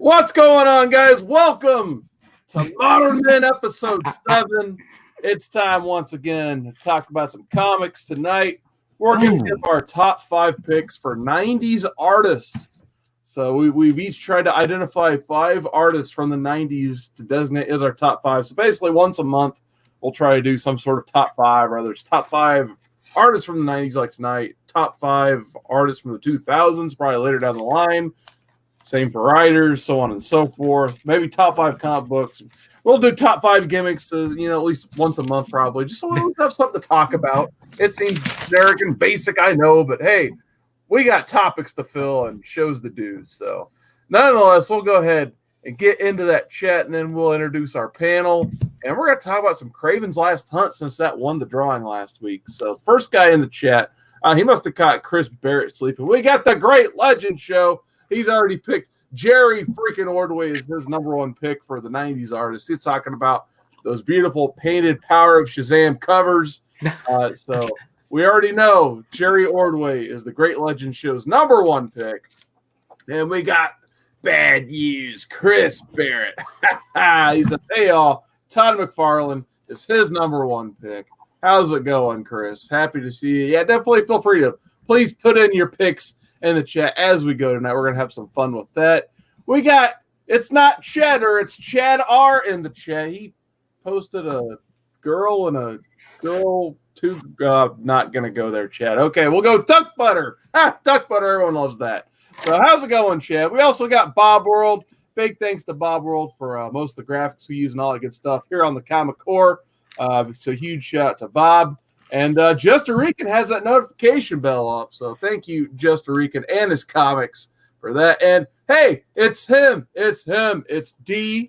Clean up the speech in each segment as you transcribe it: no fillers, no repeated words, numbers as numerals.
What's going on, guys? Welcome to Modern Men episode 7. It's time once again to talk about some comics tonight. We're going to give our top 5 picks for 90s artists. So we've each tried to identify 5 artists from the 90s to designate as our top 5. So basically once a month, we'll try to do some sort of top 5, whether it's top 5 artists from the 90s like tonight, top 5 artists from the 2000s, probably later down the line. Same for writers, so on and so forth. Maybe top 5 comic books. We'll do top 5 gimmicks, at least once a month probably, just so we'll have something to talk about. It seems generic and basic, I know, but hey, we got topics to fill and shows to do. So nonetheless, we'll go ahead and get into that chat, and then we'll introduce our panel. And we're going to talk about some Kraven's Last Hunt since that won the drawing last week. So first guy in the chat, he must have caught Chris Barrett sleeping. We got the Great Legend Show. He's already picked Jerry freaking Ordway as his number 1 pick for the 90s artist. He's talking about those beautiful painted Power of Shazam covers. So we already know Jerry Ordway is the Great Legend Show's number 1 pick. And we got bad news, Chris Barrett. He said, hey, y'all, Todd McFarlane is his number 1 pick. How's it going, Chris? Happy to see you. Yeah, definitely feel free to please put in your picks in the chat as we go tonight. We're going to have some fun with that. We got, it's not Cheddar, it's Chad R in the chat. He posted a girl and a girl, not going to go there, Chad. Okay, we'll go Duck Butter. Duck Butter, everyone loves that. So how's it going, Chad? We also got Bob World. Big thanks to Bob World for most of the graphics we use and all that good stuff here on the Comic Core. So huge shout out to Bob. And Just a Rican has that notification bell up. So thank you, Just a Rican and his comics for that. And hey, it's him. It's him. It's DNP,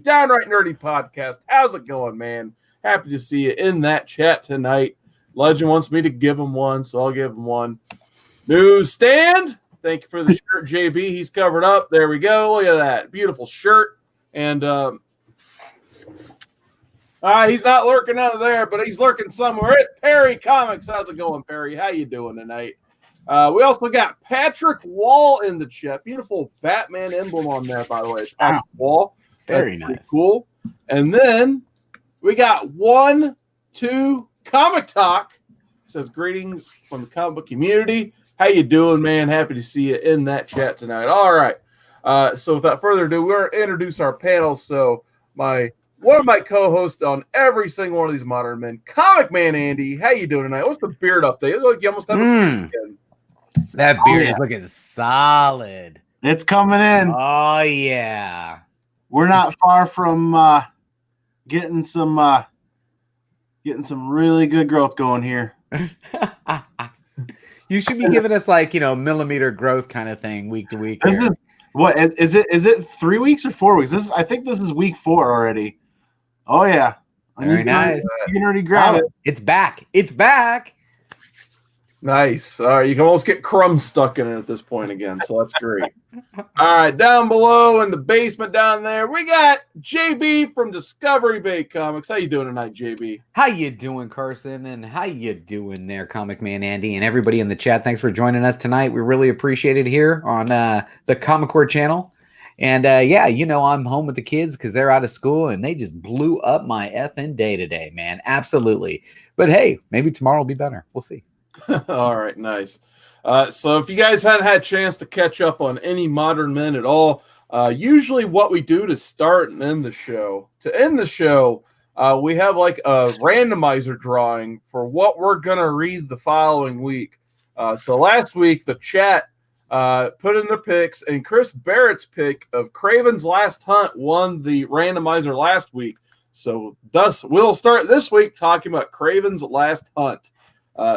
Downright Nerdy Podcast. How's it going, man? Happy to see you in that chat tonight. Legend wants me to give him one, so I'll give him one. Newsstand. Thank you for the shirt, JB. He's covered up. There we go. Look at that. Beautiful shirt. And he's not lurking out of there, but he's lurking somewhere. It's Perry Comics. How's it going, Perry? How you doing tonight? We also got Patrick Wall in the chat. Beautiful Batman emblem on there, by the way. It's Patrick Wall. Very nice. Cool. And then we got 1, 2 Comic Talk. It says greetings from the comic book community. How you doing, man? Happy to see you in that chat tonight. All right. So without further ado, we're going to introduce our panel. So one of my co-hosts on every single one of these Modern Men, ComicManAndy. How you doing tonight? What's the beard update? It looks like you almost have a beard again. That beard is looking solid. It's coming in. Oh, yeah. We're not far from getting some really good growth going here. You should be giving us millimeter growth kind of thing week to week. What is it? Is it 3 weeks or 4 weeks? I think this is week 4 already. Oh yeah, very nice. You can already grab it. It's back. It's back. Nice. All right, you can almost get crumbs stuck in it at this point again, so that's great. All right, down below in the basement down there, we got JB from Discovery Bay Comics. How you doing tonight, JB? How you doing, Carson? And how you doing there, ComicManAndy, and everybody in the chat? Thanks for joining us tonight. We really appreciate it here on the Comic Core channel. And I'm home with the kids because they're out of school, and they just blew up my effing day today, man. Absolutely. But hey, maybe tomorrow will be better. We'll see. All right, nice. So if you guys hadn't had a chance to catch up on any Modern Men at all, usually what we do to start and end the show, we have like a randomizer drawing for what we're going to read the following week. So last week, the chat put in their picks, and Chris Barrett's pick of Kraven's Last Hunt won the randomizer last week. So thus, we'll start this week talking about Kraven's Last Hunt.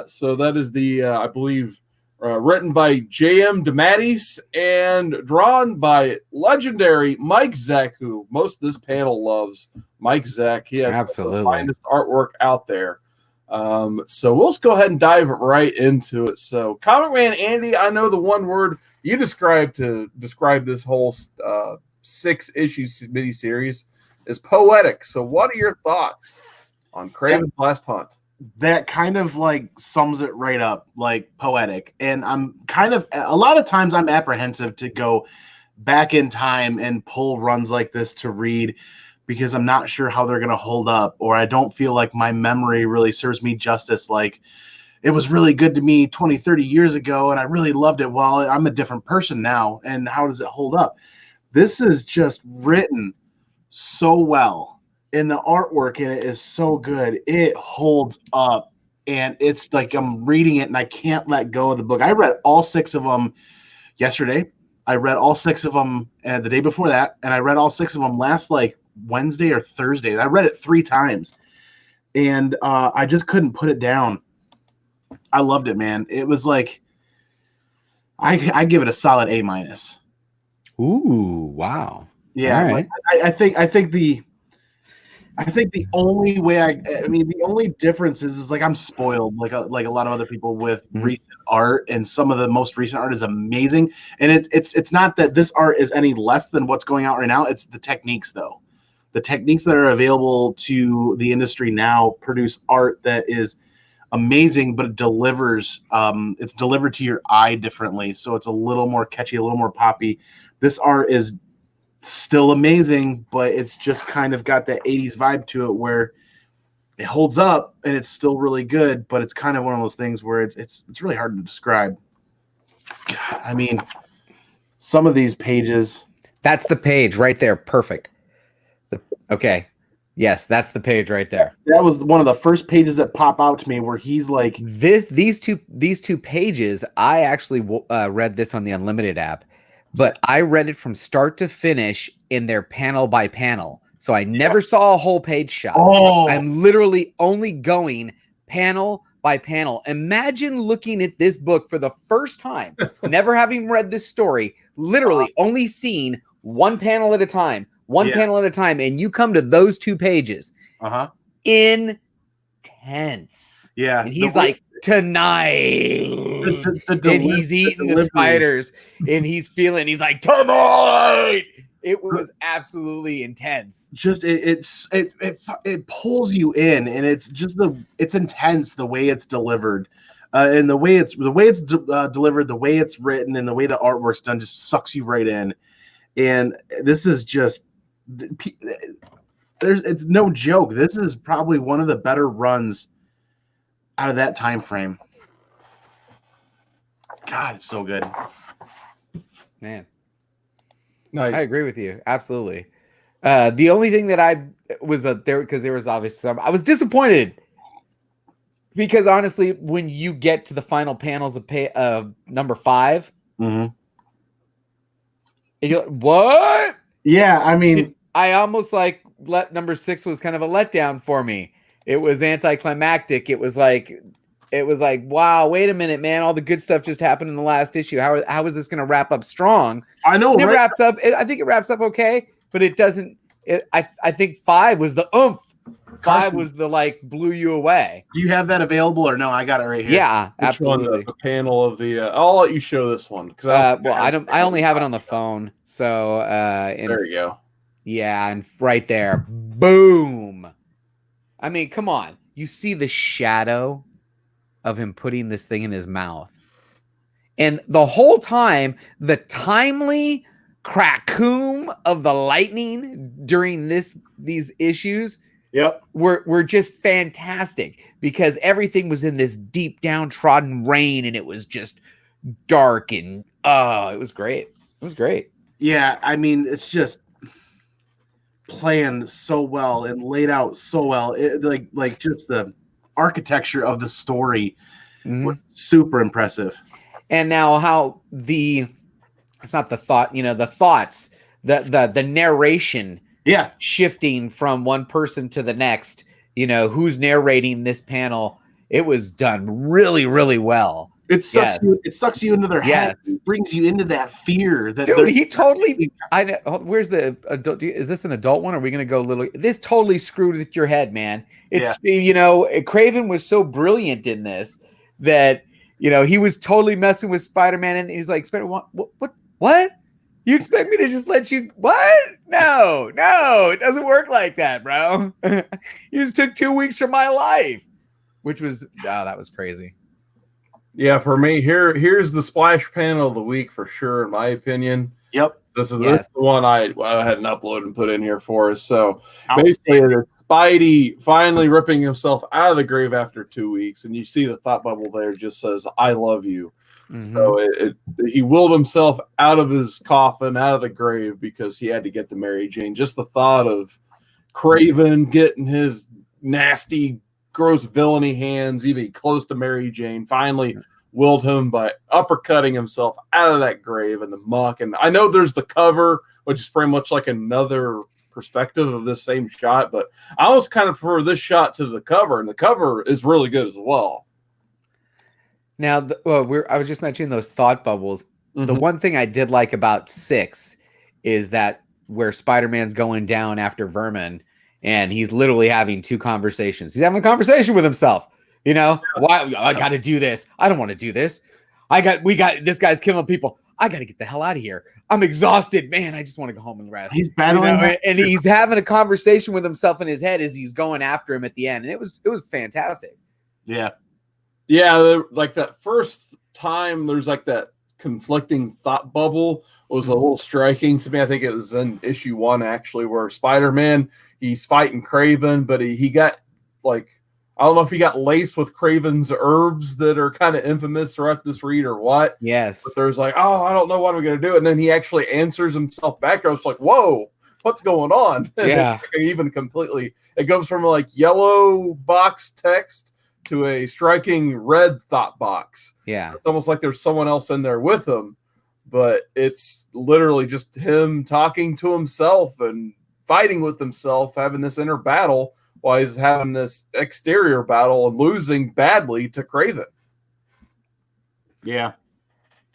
So that is the, I believe, written by J.M. DeMatteis and drawn by legendary Mike Zeck, who most of this panel loves. Mike Zeck. He has the finest artwork out there. So we'll just go ahead and dive right into it. So ComicManAndy, I know the one word you described to describe this whole 6-issue miniseries is poetic. So what are your thoughts on Kraven's Last Hunt? That kind of like sums it right up, like poetic. And I'm kind of, a lot of times I'm apprehensive to go back in time and pull runs like this to read because I'm not sure how they're going to hold up, or I don't feel like my memory really serves me justice. Like, it was really good to me 20, 30 years ago, and I really loved it. Well, I'm a different person now, and how does it hold up? This is just written so well, and the artwork in it is so good. It holds up, and it's like I'm reading it, and I can't let go of the book. I read all 6 of them yesterday. I read all 6 of them the day before that, and I read all 6 of them last Wednesday or Thursday. I read it 3 times, and I just couldn't put it down. I loved it, man. It was like I give it a solid A-. Ooh, wow. Yeah, right. I think the only way the only difference is like I'm spoiled like a lot of other people with recent art, and some of the most recent art is amazing. And it's not that this art is any less than what's going out right now. It's the techniques, though. The techniques that are available to the industry now produce art that is amazing, but it delivers. It's delivered to your eye differently, so it's a little more catchy, a little more poppy. This art is still amazing, but it's just kind of got that 80s vibe to it where it holds up and it's still really good, but it's kind of one of those things where it's really hard to describe. God, I mean, some of these pages. That's the page right there. Perfect. Okay. Yes, that's the page right there. That was one of the first pages that pop out to me where he's like these two pages. I actually read this on the Unlimited app, but I read it from start to finish in their panel by panel. So I never saw a whole page shot. Oh. I'm literally only going panel by panel. Imagine looking at this book for the first time, never having read this story, literally only seen one panel at a time, panel at a time, and you come to those 2 pages. Intense. Yeah. And he's like, tonight. And he's eating the spiders, and he's like, tonight. It was absolutely intense. Just it pulls you in, and it's just it's intense the way it's delivered, and the way it's delivered, the way it's written, and the way the artwork's done just sucks you right in. And this is just it's no joke. This is probably one of the better runs out of that time frame. God, it's so good, man. Nice. I agree with you. Absolutely. The only thing that I was because there was obviously some, I was disappointed because honestly, when you get to the final panels of number 5, and you're like, what? Yeah, I mean, I almost number 6 was kind of a letdown for me. It was anticlimactic. It was like, wow, wait a minute, man. All the good stuff just happened in the last issue. How is this going to wrap up strong? I know, right? Wraps up. I think it wraps up okay, but it doesn't. I think 5 was the oomph. Carson, 5 was the blew you away. Do you have that available or no? I got it right here. Yeah, Which absolutely. One, the panel of the. I'll let you show this one because I only have it on the phone. So there you go. Yeah, and right there, boom. I mean, come on. You see the shadow of him putting this thing in his mouth. And the whole time, the timely crackoom of the lightning during these issues were just fantastic because everything was in this deep downtrodden rain and it was just dark and it was great. It was great. Yeah, I mean, it's just planned so well and laid out so well. It, like just the architecture of the story was super impressive. And now how it's not the thought, the thoughts, the narration shifting from one person to the next, who's narrating this panel. It was done really, really well. It sucks you into their head. It brings you into that fear. Dude, he totally. I know. Where's the adult? Is this an adult one? Or are we going to go little? This totally screwed with your head, man. It's Kraven was so brilliant in this that he was totally messing with Spider-Man, and he's like, what? You expect me to just let you? What? No, it doesn't work like that, bro. You just took 2 weeks from my life, which was that was crazy. Yeah, for me, here's the splash panel of the week for sure, in my opinion. Yep. This is the one I hadn't uploaded and put in here for us. So basically, it's Spidey finally ripping himself out of the grave after 2 weeks, and you see the thought bubble there just says, "I love you." Mm-hmm. So he willed himself out of his coffin, out of the grave, because he had to get to Mary Jane. Just the thought of Kraven getting his nasty, gross villainy hands even close to Mary Jane finally willed him by uppercutting himself out of that grave in the muck. And I know there's the cover, which is pretty much like another perspective of this same shot, but I almost kind of prefer this shot to the cover, and the cover is really good as well. Now, I was just mentioning those thought bubbles. Mm-hmm. The one thing I did like about 6 is that where Spider-Man's going down after Vermin, and he's literally having 2 conversations. He's having a conversation with himself. You know, why I got to do this? I don't want to do this. We got this guy's killing people. I got to get the hell out of here. I'm exhausted, man. I just want to go home and rest. He's battling, and he's having a conversation with himself in his head as he's going after him at the end, and it was fantastic. Yeah. Like that first time, there's like that conflicting thought bubble was a little striking to me. I think it was in issue 1 actually, where Spider-Man, he's fighting Kraven, but he got like, I don't know if he got laced with Kraven's herbs that are kind of infamous throughout this read or what. Yes. But there's like, oh, I don't know what I'm going to do. And then he actually answers himself back. I was like, whoa, what's going on? Yeah. Even completely, it goes from like yellow box text to a striking red thought box. Yeah. It's almost like there's someone else in there with him, but it's literally just him talking to himself and fighting with himself, having this inner battle while he's having this exterior battle and losing badly to Kraven. Yeah.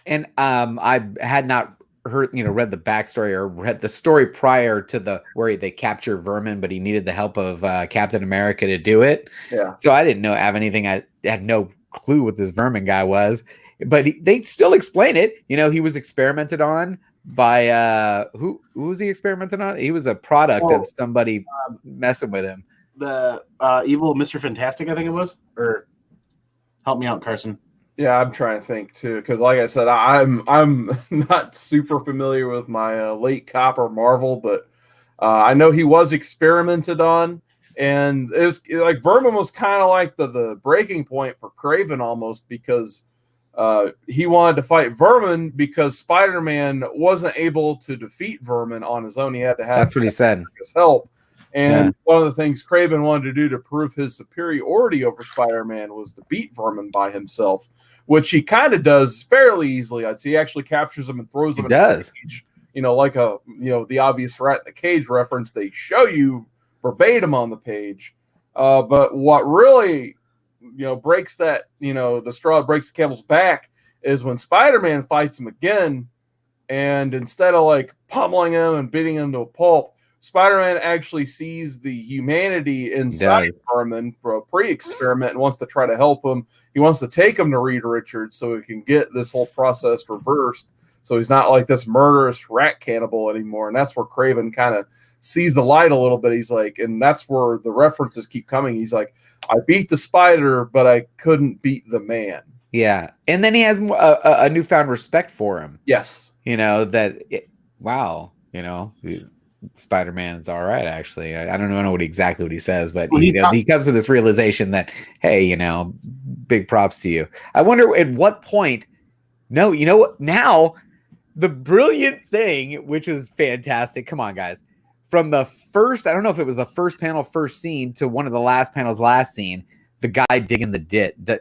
And I had not read the backstory or read the story prior to where they capture Vermin, but he needed the help of Captain America to do it. Yeah. So I didn't have anything. I had no clue what this Vermin guy was, but they still explain it. He was experimented on by who was he experimented on? He was a product of somebody messing with him. The evil Mr. Fantastic, I think it was, or help me out, Carson. Yeah, I'm trying to think too, because like I said, I'm not super familiar with my late Copper Marvel, but I know he was experimented on, and it was like Vermin was kind of like the breaking point for Kraven almost, because he wanted to fight Vermin because Spider-Man wasn't able to defeat Vermin on his own. He had to have that's what he said. His help. And one of the things Kraven wanted to do to prove his superiority over Spider-Man was to beat Vermin by himself, which he kind of does fairly easily. I'd say he actually captures him and throws him in the cage. Like the obvious rat in the cage reference they show you verbatim on the page. But what really, breaks that, the straw that breaks the camel's back is when Spider-Man fights him again, and instead of like pummeling him and beating him to a pulp, Spider-Man actually sees the humanity inside Vermin for a pre-experiment and wants to try to help him. He wants to take him to Reed Richards so he can get this whole process reversed, so he's not like this murderous rat cannibal anymore. And that's where Kraven kind of sees the light a little bit. He's like, and that's where the references keep coming. He's like, I beat the spider, but I couldn't beat the man. Yeah. And then he has a newfound respect for him. Yes. Spider-Man is all right, actually. I don't know exactly what he says, but he comes to this realization that, hey, big props to you. I wonder at what point. No, you know what? Now, the brilliant thing, which was fantastic. Come on, guys. From the first, I don't know if it was the first panel, first scene, to one of the last panels, last scene, the guy digging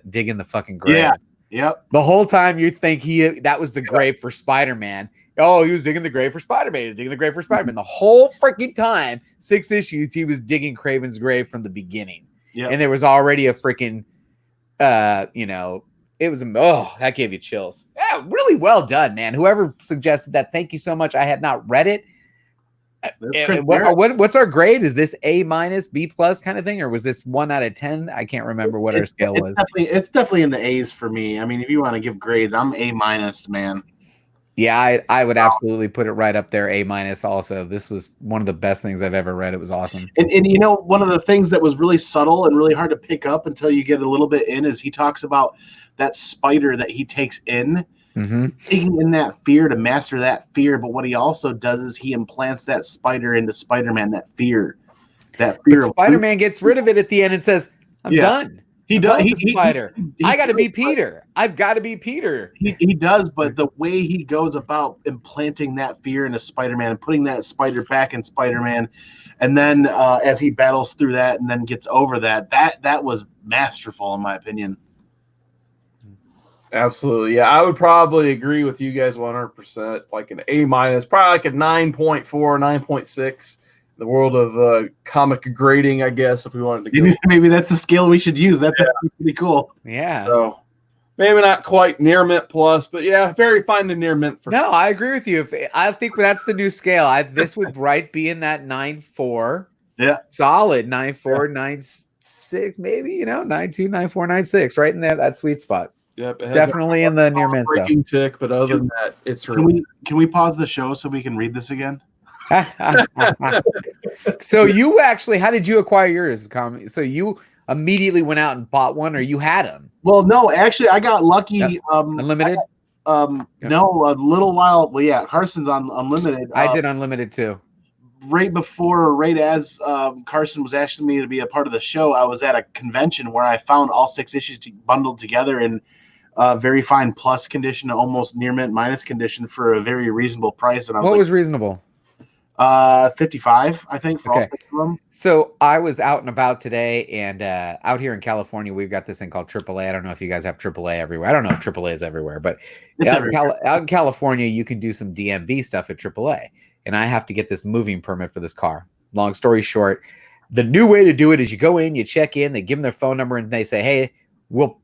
digging the fucking grave. Yeah. Yep. The whole time you think that was the grave for Spider-Man. Oh, he was digging the grave for Spider-Man. He was digging the grave for Spider-Man. The whole freaking time, 6 issues, he was digging Kraven's grave from the beginning. Yep. And there was already a freaking, it was, that gave you chills. Yeah, really well done, man. Whoever suggested that, thank you so much. I had not read it. What's our grade? Is this A-, B+ kind of thing? Or was this 1 out of 10? I can't remember what our scale was. It's definitely in the A's for me. I mean, if you want to give grades, I'm A-, man. Yeah, I would absolutely put it right up there, A- also. This was one of the best things I've ever read. It was awesome. And one of the things that was really subtle and really hard to pick up until you get a little bit in is he talks about that spider that he takes in. taking in that fear to master that fear. But what he also does is he implants that spider into Spider-Man, that fear. But Spider-Man gets rid of it at the end and says, I'm done. He does. Spider. I got to be Peter. I've got to be Peter. He does, but the way he goes about implanting that fear into Spider-Man and putting that spider back in Spider-Man, and then as he battles through that and then gets over that was masterful in my opinion. Absolutely. Yeah, I would probably agree with you guys 100%. Like an A-, probably like a 9.4, 9.6. The world of comic grading, I guess, if we wanted to go. Maybe that's the scale we should use. That's pretty cool. Yeah. So maybe not quite near mint plus, but yeah, very fine to near mint for sure. I agree with you. I think that's the new scale. This would be in that 9.4. Yeah. Solid 9.4, 9.6, maybe, 9.2, 9.4, 9.6, right in there, that sweet spot. Yep, it has definitely in the near mint stuff. Tick, but other than that, it's really. Can we pause the show so we can read this again? So you actually, how did you acquire yours? So you immediately went out and bought one, or you had them? Well, no, actually, I got lucky. Yep. Unlimited? No, a little while. Well, yeah, Carson's on Unlimited. I did Unlimited too. Right as Carson was asking me to be a part of the show, I was at a convention where I found all 6 issues bundled together in very fine plus condition, almost near mint minus condition for a very reasonable price. And what was reasonable? 55, I think, for all 6 of them. So I was out and about today, and out here in California, we've got this thing called AAA. I don't know if you guys have AAA everywhere. I don't know if AAA is everywhere, but out in California, you can do some DMV stuff at AAA. And I have to get this moving permit for this car. Long story short, the new way to do it is you go in, you check in, they give them their phone number, and they say, hey, we'll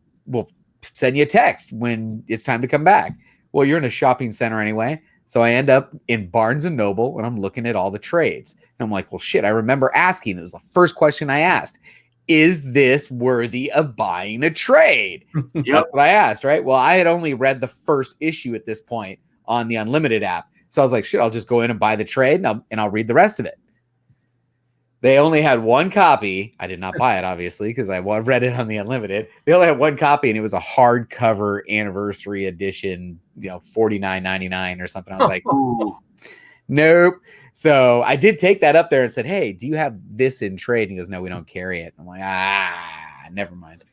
send you a text when it's time to come back. Well, you're in a shopping center anyway. So I end up in Barnes & Noble, and I'm looking at all the trades. And I'm like, well, shit, I remember asking. It was the first question I asked. Is this worthy of buying a trade? Yep. That's what I asked, right? Well, I had only read the first issue at this point on the Unlimited app. So I was like, shit, I'll just go in and buy the trade, and I'll read the rest of it. They only had one copy. I did not buy it, obviously, because I read it on the Unlimited. They only had one copy, and it was a hardcover anniversary edition, $49.99 or something. I was like, ooh, nope. So I did take that up there and said, hey, do you have this in trade? And he goes, no, we don't carry it. I'm like, never mind.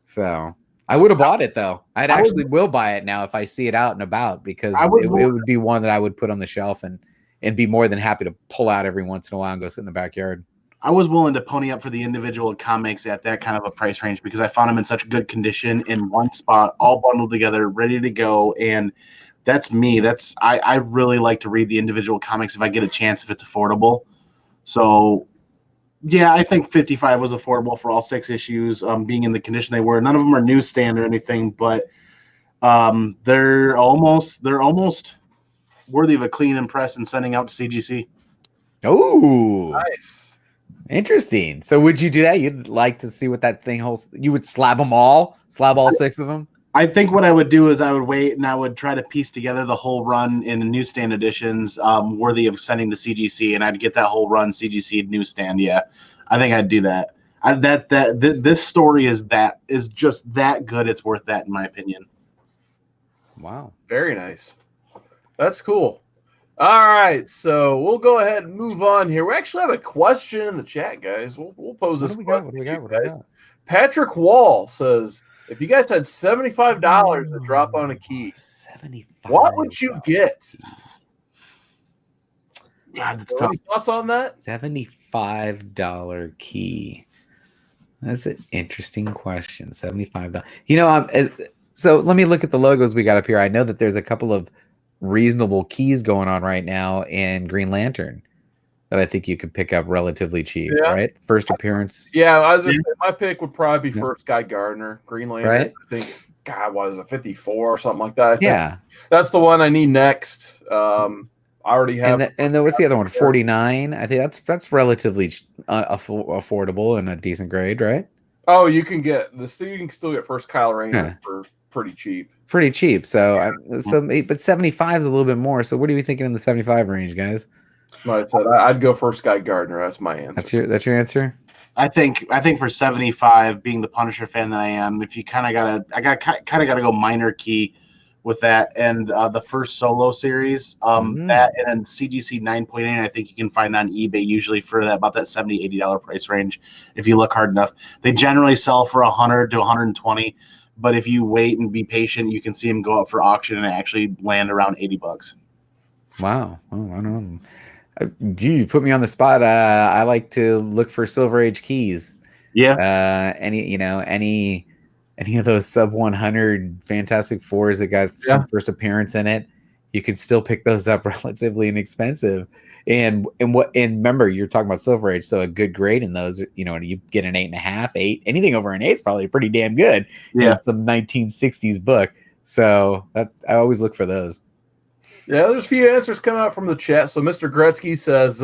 So I would have bought it, though. Will buy it now if I see it out and about, because it would be one that I would put on the shelf and be more than happy to pull out every once in a while and go sit in the backyard. I was willing to pony up for the individual comics at that kind of a price range because I found them in such good condition in one spot, all bundled together, ready to go. And that's me. I really like to read the individual comics if I get a chance, if it's affordable. So yeah, I think 55 was affordable for all 6 issues, being in the condition they were. None of them are newsstand or anything, but they're almost worthy of a clean and press and sending out to CGC. Oh, nice. Interesting. So would you do that? You'd like to see what that thing holds? You would slab all 6 of them? I think what I would do is I would wait and I would try to piece together the whole run in newsstand editions worthy of sending to CGC, and I'd get that whole run CGC newsstand. Yeah, I think I'd do that. This story is just that good. It's worth that, in my opinion. Wow. Very nice. That's cool. All right, so we'll go ahead and move on here. We actually have a question in the chat, guys. We'll pose this question. What do we got? Patrick Wall says, if you guys had $75 to drop on a key, what would you get? God, that's tough. Any thoughts on that? $75 key. That's an interesting question. $75. So let me look at the logos we got up here. I know that there's a couple of reasonable keys going on right now in Green Lantern that I think you could pick up relatively cheap, right? First appearance. Yeah, I was just saying, my pick would probably be First Guy Gardner, Green Lantern. Right? I think, God, what is it, 54 or something like that? I think yeah. That's the one I need next. I already have. And then what's the other one? 49. I think that's relatively affordable and a decent grade, right? Oh, you can still get First Kyle Rayner for pretty cheap. Pretty cheap. But 75 is a little bit more. So what are we thinking in the 75 range, guys? Like I said, I'd go First Guy Gardner. That's my answer. That's your answer? I think for 75, being the Punisher fan that I am, if you kind of gotta go minor key with that, and the first solo series, that and then CGC 9.8, I think you can find on eBay usually for about that $70-$80 price range if you look hard enough. They generally sell for $100 to $120, but if you wait and be patient, you can see them go up for auction and actually land around $80. Wow. Oh, I don't know. Dude, you put me on the spot. I like to look for Silver Age keys. Yeah. Any of those sub 100 Fantastic Fours that got some first appearance in it, you could still pick those up relatively inexpensive. And remember, you're talking about Silver Age, so a good grade in those, you get an 8.5, 8. Anything over an 8 is probably pretty damn good. Yeah, it's some 1960s book. So I always look for those. Yeah, there's a few answers coming out from the chat. So Mr. Gretzky says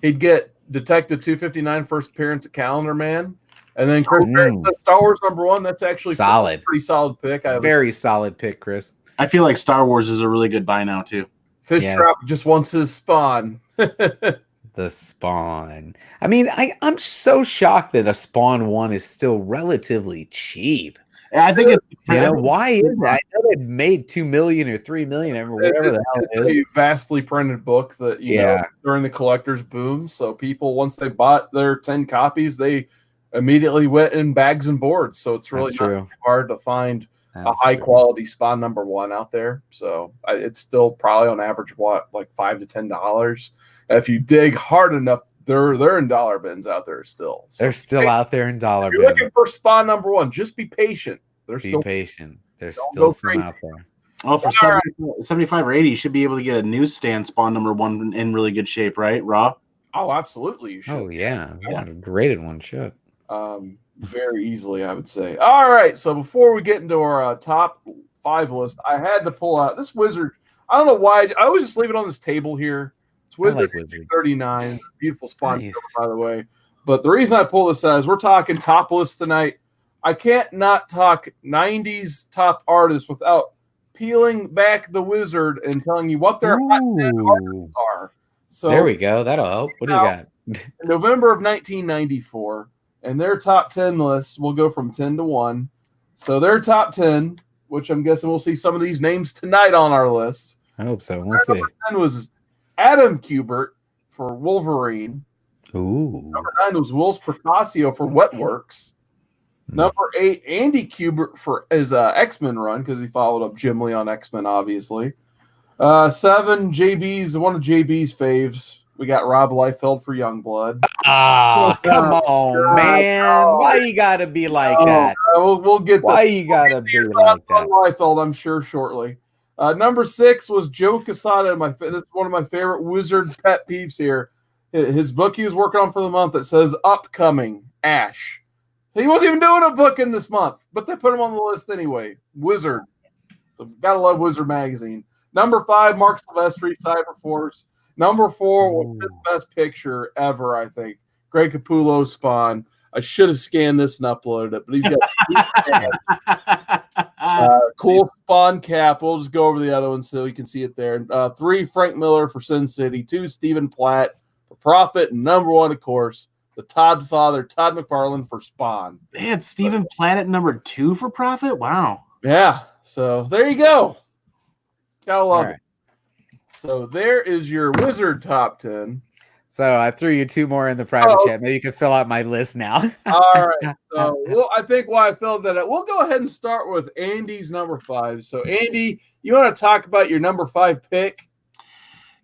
he'd get Detective 259 first appearance at Calendar Man. And then Chris says Star Wars #1. That's actually solid. Pretty solid pick. Very solid pick, Chris. I feel like Star Wars is a really good buy now, too. Fish Trap just wants his Spawn. The Spawn. I mean, I'm so shocked that a Spawn 1 is still relatively cheap. I think it's why is that? I know they made $2 million or $3 million or whatever the hell it is. A vastly printed book that know during the collector's boom. So people, once they bought their 10 copies, they immediately went in bags and boards. So it's really not hard to find a high quality Spawn #1 out there. So it's still probably on average like $5 to $10. If you dig hard enough, they're in dollar bins out there still. So they're still out there in dollar bins. If you're looking for Spawn #1, just be patient. There's still some out there. Oh, for 75 or 80, you should be able to get a newsstand Spawn #1 in really good shape, right? Raw? Oh, absolutely. You should. Oh, yeah. A graded one should. Very easily, I would say. All right. So before we get into our top 5 list, I had to pull out this Wizard. I don't know why. I always just leave it on this table here. It's Wizard 39. Beautiful Spawn cover, by the way. But the reason I pull this out is we're talking top list tonight. I can't not talk 90s top artists without peeling back the Wizard and telling you what their hot 10 artists are. So there we go. That'll help. What do you got? In November of 1994, and their top 10 list will go from 10 to 1. So their top 10, which I'm guessing we'll see some of these names tonight on our list. I hope so. We'll see. Number 10 was Adam Kubert for Wolverine. Ooh. Number 9 was Wills Procasio for Wetworks. Number 8, Andy Kubert for his X-Men run, because he followed up Jim Lee on X-Men, obviously. 7, JB's one of JB's faves. We got Rob Liefeld for Youngblood. Come on, man. Why you gotta be like that? We'll get why you gotta be like that? Liefeld, I'm sure, shortly. Number 6 was Joe Quesada. This is one of my favorite Wizard pet peeves here. His book he was working on for the month that says Upcoming Ash. He wasn't even doing a book in this month, but they put him on the list anyway. Wizard. So gotta love Wizard magazine. Number 5, Marc Silvestri, Cyberforce. Number 4 was his best picture ever, I think. Greg Capullo Spawn. I should have scanned this and uploaded it, but he's got cool Spawn cap. We'll just go over the other one so you can see it there. 3, Frank Miller for Sin City. 2, Stephen Platt for Prophet. And number 1, of course, the Todd father, Todd McFarlane for Spawn. They had Stephen Platt at number 2 for Prophet? Wow. Yeah. So there you go. Gotta love it. So there is your Wizard top 10. So I threw you 2 more in the private chat. Maybe you can fill out my list now. All right. So I think why I filled that out, we'll go ahead and start with Andy's number 5. So Andy, you want to talk about your number 5 pick?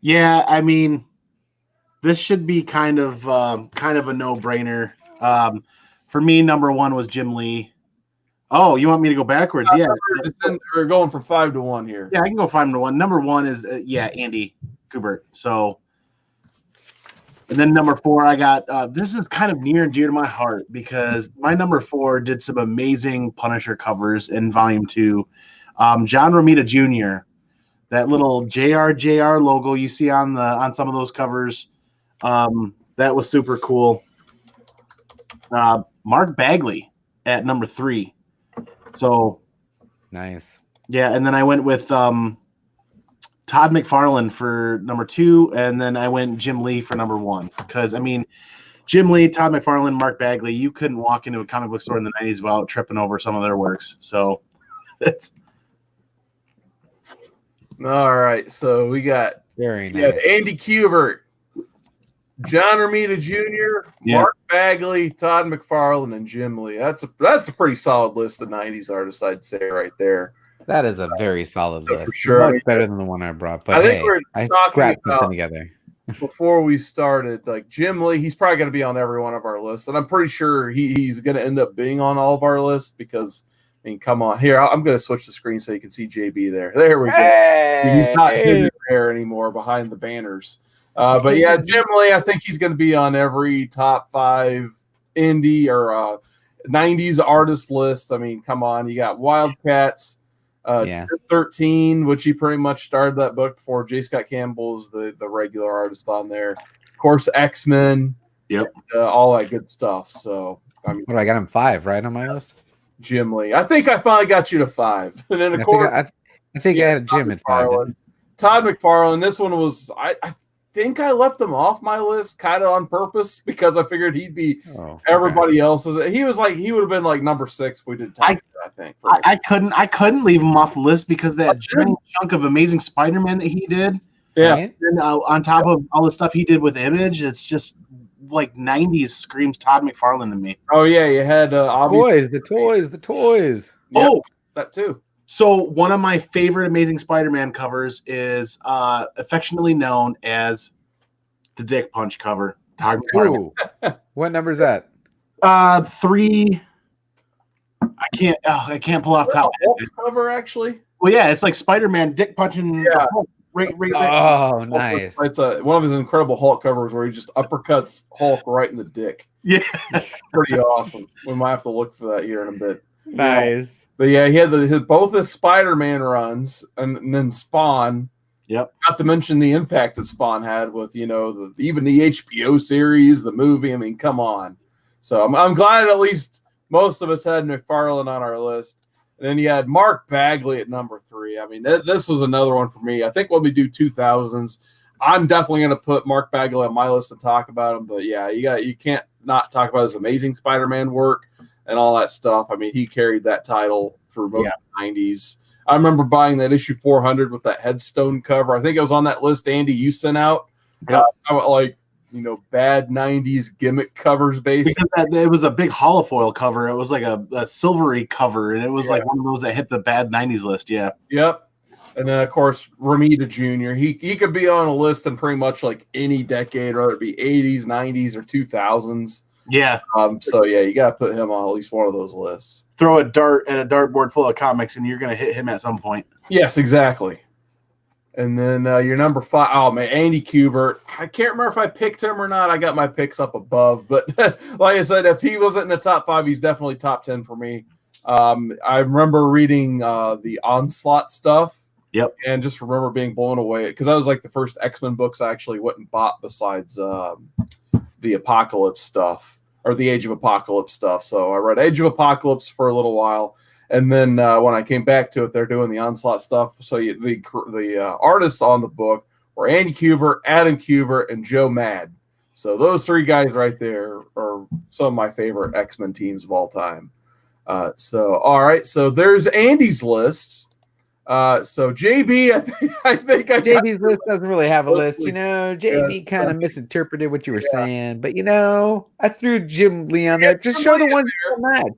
Yeah, I mean, this should be kind of a no-brainer. For me, number 1 was Jim Lee. Oh, you want me to go backwards? Yeah. We're going from 5 to 1 here. Yeah, I can go 5 to 1. Number 1 is, Andy Kubert. So, and then number 4, I got, this is kind of near and dear to my heart because my number 4 did some amazing Punisher covers in volume 2. John Romita Jr., that little JR logo you see on some of those covers. That was super cool. Mark Bagley at number 3. So nice. Yeah, and then I went with Todd McFarlane for number 2, and then I went Jim Lee for number 1. Because I mean, Jim Lee, Todd McFarlane, Mark Bagley, you couldn't walk into a comic book store in the 90s without tripping over some of their works. So All right, so we got Very nice. Andy Kubert, John Romita Jr., Marc Bagley, Todd McFarlane, and Jim Lee. That's a pretty solid list of 90s artists, I'd say, right there. That is a very solid list. For sure. Much better than the one I brought. But I think I scrapped something together. Before we started, like Jim Lee, he's probably going to be on every one of our lists. And I'm pretty sure he's going to end up being on all of our lists because, I mean, come on. Here, I'm going to switch the screen so you can see JB there. There we go. Hey! He's not hidden there anymore behind the banners. But yeah, Jim Lee, I think he's going to be on every top 5 indie or 90s artist list. I mean, come on. You got Wildcats. 13, which he pretty much started that book before. J. Scott Campbell is the regular artist on there. Of course, X-Men. Yep. All that good stuff. So, I mean, what, I got him 5 right on my list? Jim Lee. I think I finally got you to 5. And then, of course, I think I had Jim at 5. Todd McFarlane. This one was, I think I left him off my list kind of on purpose because I figured he'd be everybody else's. He would have been like number 6 if we did top. I think I couldn't leave him off the list because that giant chunk of Amazing Spider-Man that he did. Yeah. And on top of all the stuff he did with Image, it's just like 90s screams Todd McFarlane to me. Oh yeah, you had the toys. Yep, that too. So one of my favorite Amazing Spider-Man covers is affectionately known as the Dick Punch cover. What number is that? 3. I can't pull off top. Cover actually. Well, yeah, it's like Spider-Man dick punching. Yeah. Right there. Oh, nice. It's one of his Incredible Hulk covers where he just uppercuts Hulk right in the dick. Yeah, it's pretty awesome. We might have to look for that here in a bit. Nice. But yeah, he had both his Spider-Man runs and then Spawn. Yep. Not to mention the impact that Spawn had with even the HBO series, the movie. I mean, come on. So I'm glad at least most of us had McFarlane on our list. And then you had Marc Bagley at number 3. I mean, this was another one for me. I think when we do 2000s, I'm definitely going to put Marc Bagley on my list to talk about him. But yeah, you can't not talk about his Amazing Spider-Man work and all that stuff. I mean, he carried that title for most of the 90s. I remember buying that issue 400 with that headstone cover. I think it was on that list, Andy, you sent out. Yeah. Bad 90s gimmick covers basically. Because it was a big holofoil cover. It was like a silvery cover, and it was like one of those that hit the bad 90s list. Yeah. Yep. And then, of course, Romita Jr. He could be on a list in pretty much like any decade, whether it be 80s, 90s, or 2000s. Yeah. So, yeah, you got to put him on at least one of those lists. Throw a dart at a dartboard full of comics, and you're going to hit him at some point. Yes, exactly. And then your number 5, oh man, Andy Kubert. I can't remember if I picked him or not. I got my picks up above, but like I said, if he wasn't in the top 5, he's definitely top 10 for me. I remember reading the Onslaught stuff. Yep. And just remember being blown away because that was like the first X-Men books I actually went and bought besides the Apocalypse stuff or the Age of Apocalypse stuff. So I read Age of Apocalypse for a little while. And then when I came back to it, they're doing the Onslaught stuff. So the artists on the book were Andy Kubert, Adam Kubert, and Joe Mad. So those 3 guys right there are some of my favorite X-Men teams of all time. All right. So there's Andy's list. So JB, I think JB's list doesn't really have a list. JB kind of misinterpreted what you were saying. But, I threw Jim Lee on there. Just show the ones that don't match.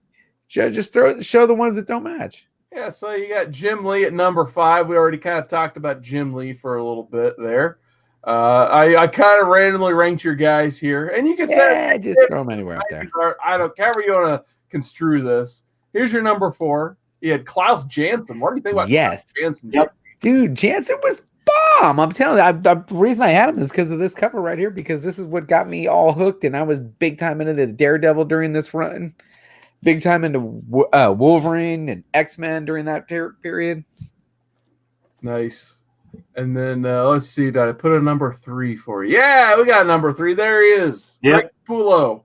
Just show the ones that don't match. Yeah, so you got Jim Lee at number 5. We already kind of talked about Jim Lee for a little bit there. I kind of randomly ranked your guys here, and you can say just throw them anywhere up there. I don't care how you want to construe this. Here's your number 4. You had Klaus Janson. What do you think about Klaus Janson? Yep. Dude, Janson was bomb. I'm telling you, the reason I had him is because of this cover right here, because this is what got me all hooked, and I was big time into the Daredevil during this run. Big time into Wolverine and X-Men during that period. Nice. And then let's see. Did I put a number 3 for you? Yeah, we got number 3. There he is. Yeah. Capullo.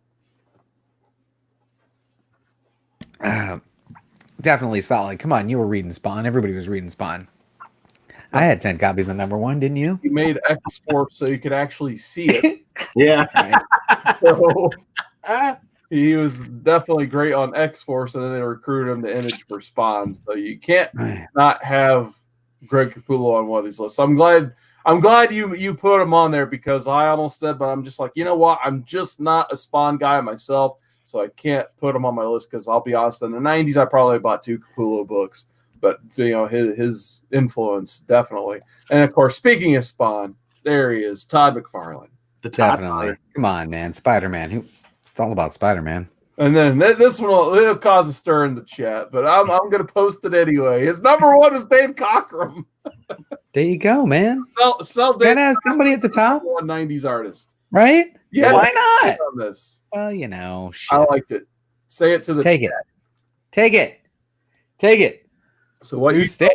Definitely solid. Come on, you were reading Spawn. Everybody was reading Spawn. I had 10 copies of number 1, didn't you? You made X-Force so you could actually see it. Yeah. So, he was definitely great on X-Force, and then they recruited him to Image for Spawn. So you can't not have Greg Capullo on one of these lists. I'm glad you put him on there because I almost said, but I'm just like, you know what? I'm just not a Spawn guy myself, so I can't put him on my list because I'll be honest, in the 90s, I probably bought 2 Capullo books, but his influence definitely. And of course, speaking of Spawn, there he is, Todd McFarlane. Definitely. Come on, man. Spider-Man. It's all about Spider-Man. And then this one will cause a stir in the chat, but I'm going to post it anyway. His number 1 is Dave Cockrum. There you go, man. Sell Dave. Gotta have somebody at the top. 90s artist. Right? Yeah. Why not? On this. Well, shit. I liked it. Say it to the Take chat. Take it. So what you said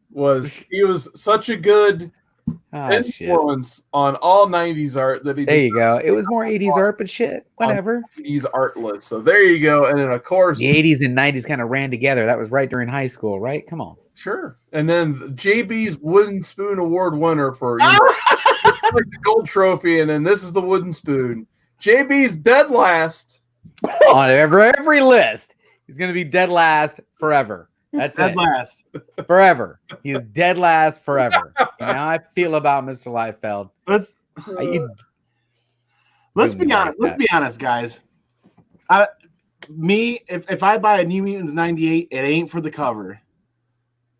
was he was such a good influence on all 90s art that he There you go. It was more 80s art, but shit, whatever. 80s art list. So there you go. And then of course the 80s and 90s kind of ran together. That was right during high school, right? Come on. Sure. And then JB's Wooden Spoon Award winner for like the gold trophy, and then this is the wooden spoon. JB's dead last on every list. He's gonna be dead last forever. That's dead it. Last Forever. He is dead last forever. You know how I feel about Mr. Liefeld. Let's be honest. Let's be honest, guys. If I buy a New Mutants 98, it ain't for the cover.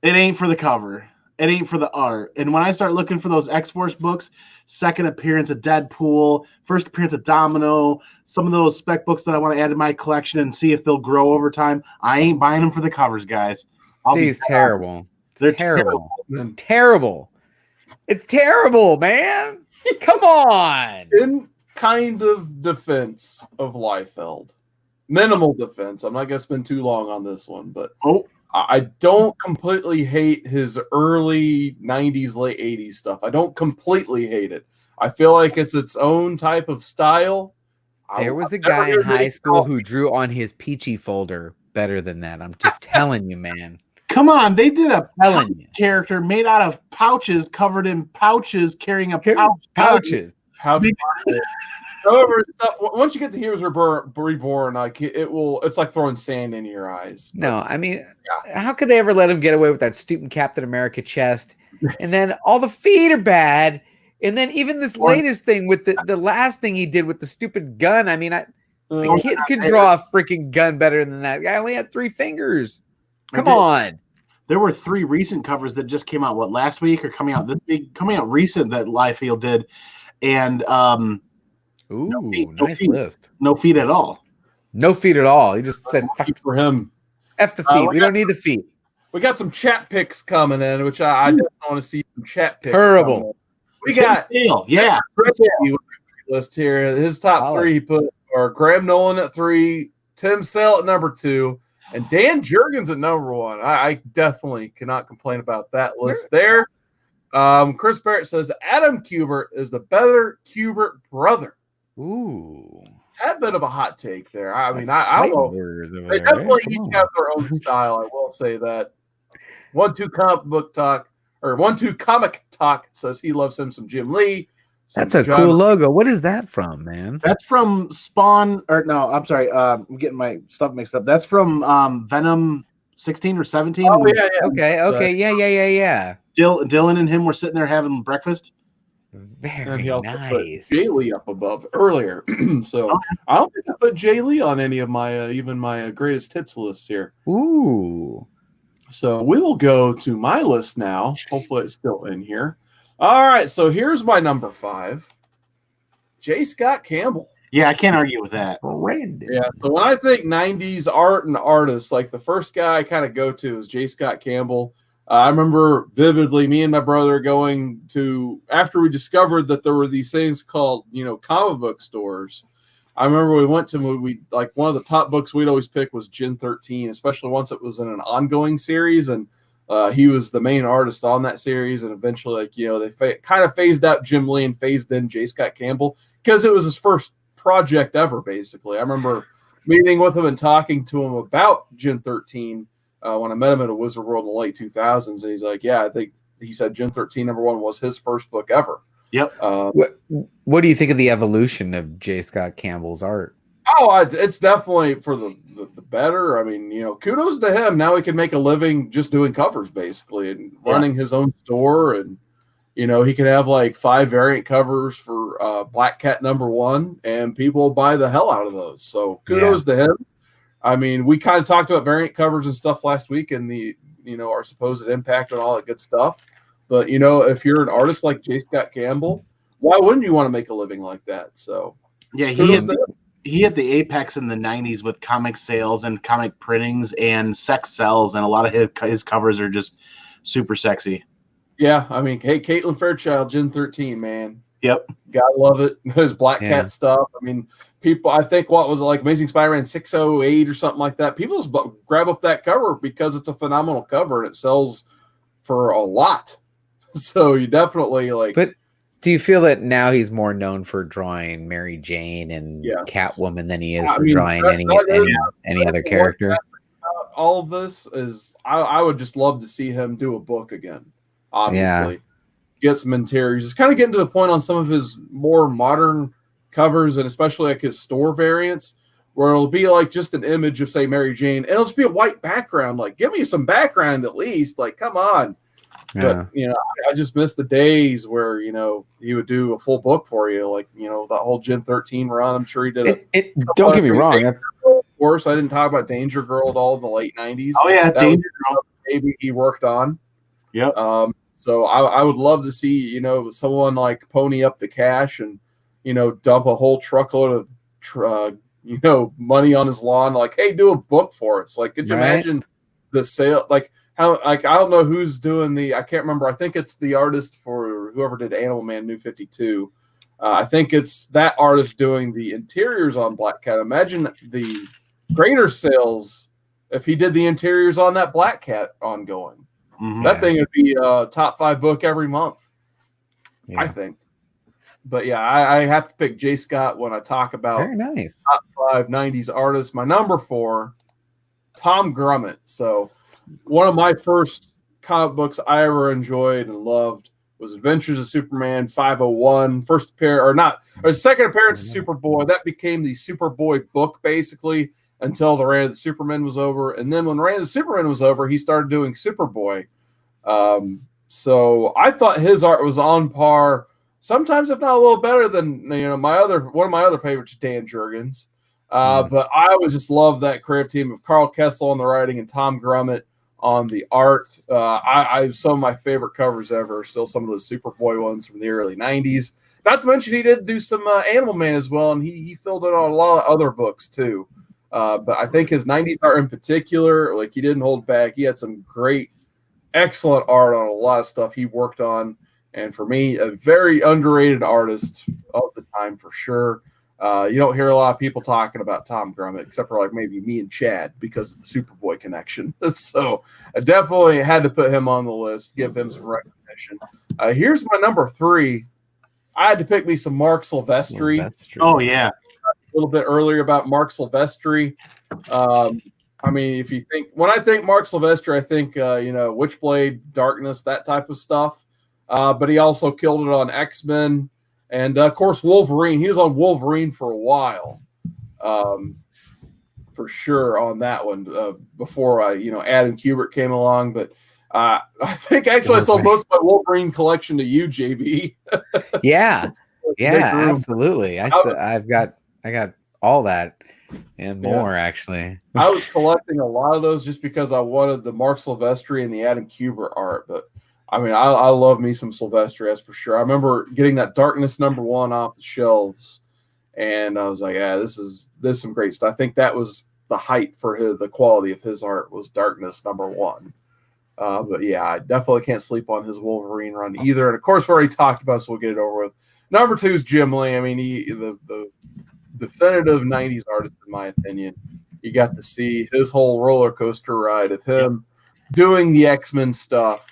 It ain't for the cover. It ain't for the art. And when I start looking for those X-Force books, second appearance of Deadpool, first appearance of Domino, some of those spec books that I want to add to my collection and see if they'll grow over time, I ain't buying them for the covers, guys. These terrible. They're terrible. Terrible. It's terrible, man. Come on. In kind of defense of Liefeld. Minimal defense. I'm not going to spend too long on this one, but I don't completely hate his early 90s, late 80s stuff. I don't completely hate it. I feel like it's its own type of style. There was a guy in high school who drew on his Peachy folder better than that. I'm just telling you, man. Come on, they did a character made out of pouches, covered in pouches, carrying a pouches. However, stuff once you get to Heroes Reborn, like it's like throwing sand in your eyes. No, I mean, how could they ever let him get away with that stupid Captain America chest? And then all the feet are bad. And then even this latest thing with the last thing he did with the stupid gun. I mean, the kids can draw a freaking gun better than that. Guy only had 3 fingers. Come on. There were 3 recent covers that just came out, last week or coming out recent that Liefeld did. And nice list. No feet at all. No feet at all. He just said for him. F the feet. We don't need the feet. We got some chat picks coming in, which I definitely want to see some chat picks. Terrible. We got list here. His top 3 he put are Graham Nolan at 3, Tim Sale at number 2, and Dan Jurgens at number 1. I definitely cannot complain about that list there. Chris Barrett says Adam Kubert is the better Kubert brother. Ooh. Tad bit of a hot take there. I mean, I don't know. They definitely each have their own style. I will say that. 1-2 Comic Talk says he loves him some Jim Lee. That's a cool logo. What is that from, man? That's from Spawn. Or no, I'm sorry. I'm getting my stuff mixed up. That's from Venom 16 or 17. Oh yeah. Okay. Yeah. Dylan and him were sitting there having breakfast. Very nice. Jay Lee up above earlier, so I don't think I put Jay Lee on any of my even my greatest hits list here. Ooh. So we will go to my list now. Hopefully, it's still in here. All right, so here's my number 5, J. Scott Campbell. Yeah, I can't argue with that. Yeah, so when I think 90s art and artists, like the first guy I kind of go to is J. Scott Campbell. I remember vividly me and my brother going to, after we discovered that there were these things called, comic book stores. I remember we went to, like one of the top books we'd always pick was Gen 13, especially once it was in an ongoing series. And he was the main artist on that series. And eventually, they kind of phased out Jim Lee and phased in J. Scott Campbell because it was his first project ever, basically. I remember meeting with him and talking to him about Gen 13 when I met him at a Wizard World in the late 2000s. And he's like, yeah, I think he said Gen 13 number 1 was his first book ever. Yep. What do you think of the evolution of J. Scott Campbell's art? Oh, it's definitely for the better. I mean, kudos to him. Now he can make a living just doing covers, basically, and running his own store. And, he can have like 5 variant covers for Black Cat #1, and people buy the hell out of those. So kudos to him. I mean, we kind of talked about variant covers and stuff last week and the, our supposed impact on all that good stuff. But, if you're an artist like J. Scott Campbell, why wouldn't you want to make a living like that? So, yeah, he hit the apex in the 90s with comic sales and comic printings and sex sells, and a lot of his covers are just super sexy. Yeah, I mean, hey, Caitlin Fairchild, Gen 13, man. Yep. Gotta love it. His Black Cat stuff. I mean, people, I think, what was it, like Amazing Spider-Man 608 or something like that? People just grab up that cover because it's a phenomenal cover and it sells for a lot. So you definitely like. But do you feel that now he's more known for drawing Mary Jane and Catwoman than he is for drawing any other character? All of this is, I would just love to see him do a book again. Obviously, get some interiors. Just kind of getting to the point on some of his more modern covers, and especially like his store variants, where it'll be like just an image of, say, Mary Jane, and it'll just be a white background. Like, give me some background at least. Like, come on. But, I just miss the days where, he would do a full book for you. Like, that whole Gen 13 run. I'm sure he did it. Don't get me wrong. Of course, I didn't talk about Danger Girl at all in the late 90s. Oh, yeah, Danger Girl. Maybe he worked on. Yep. So I would love to see, someone like pony up the cash and, dump a whole truckload of, money on his lawn. Like, hey, do a book for us. Like, could you imagine the sale? Like, how, like, I don't know who's doing I can't remember. I think it's the artist for whoever did Animal Man New 52. I think it's that artist doing the interiors on Black Cat. Imagine the greater sales if he did the interiors on that Black Cat ongoing. Mm-hmm. That thing would be a top 5 book every month, I think. But yeah, I have to pick J. Scott when I talk about very nice top 5 90s artists. My number 4, Tom Grummett. So one of my first comic books I ever enjoyed and loved was Adventures of Superman 501. Second appearance of Superboy. That became the Superboy book basically until the Reign of the Superman was over. And then when Reign of the Superman was over, he started doing Superboy. So I thought his art was on par, sometimes if not a little better than one of my other favorites, Dan Jurgens. But I always just love that creative team of Carl Kessel on the writing and Tom Grummett on the art. Some of my favorite covers ever are still some of those Superboy ones from the early 90s. Not to mention he did do some Animal Man as well, and he filled in on a lot of other books too. But I think his 90s art in particular, like, he didn't hold back. He had some great, excellent art on a lot of stuff he worked on. And for me, a very underrated artist of the time for sure. You don't hear a lot of people talking about Tom Grummett, except for like maybe me and Chad because of the Superboy connection. So I definitely had to put him on the list, give him some recognition. Here's my number 3. I had to pick me some Marc Silvestri. Oh, yeah. A little bit earlier about Marc Silvestri. I mean, when I think Marc Silvestri, I think, Witchblade, Darkness, that type of stuff. But he also killed it on X-Men. And, of course, Wolverine. He was on Wolverine for a while, for sure, on that one before, Adam Kubert came along. But I think, actually, I sold most of my Wolverine collection to you, JB. Yeah, absolutely. I got all that and more, actually. I was collecting a lot of those just because I wanted the Marc Silvestri and the Adam Kubert art. But, I mean, I love me some Silvestri, that's for sure. I remember getting that Darkness #1 off the shelves, and I was like, yeah, this is some great stuff. I think that was the height for the quality of his art was Darkness #1. But, yeah, I definitely can't sleep on his Wolverine run either. And, of course, we already talked about, so we'll get it over with. Number 2 is Jim Lee. I mean, the definitive 90s artist, in my opinion. You got to see his whole roller coaster ride of him doing the X-Men stuff,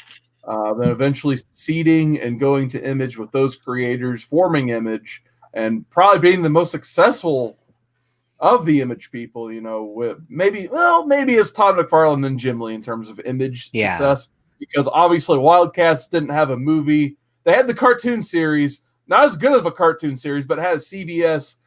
then eventually seeding and going to Image with those creators, forming Image, and probably being the most successful of the Image people, with maybe it's Todd McFarlane and Jim Lee in terms of Image success, because obviously Wildcats didn't have a movie. They had the cartoon series, not as good of a cartoon series, but had a CBS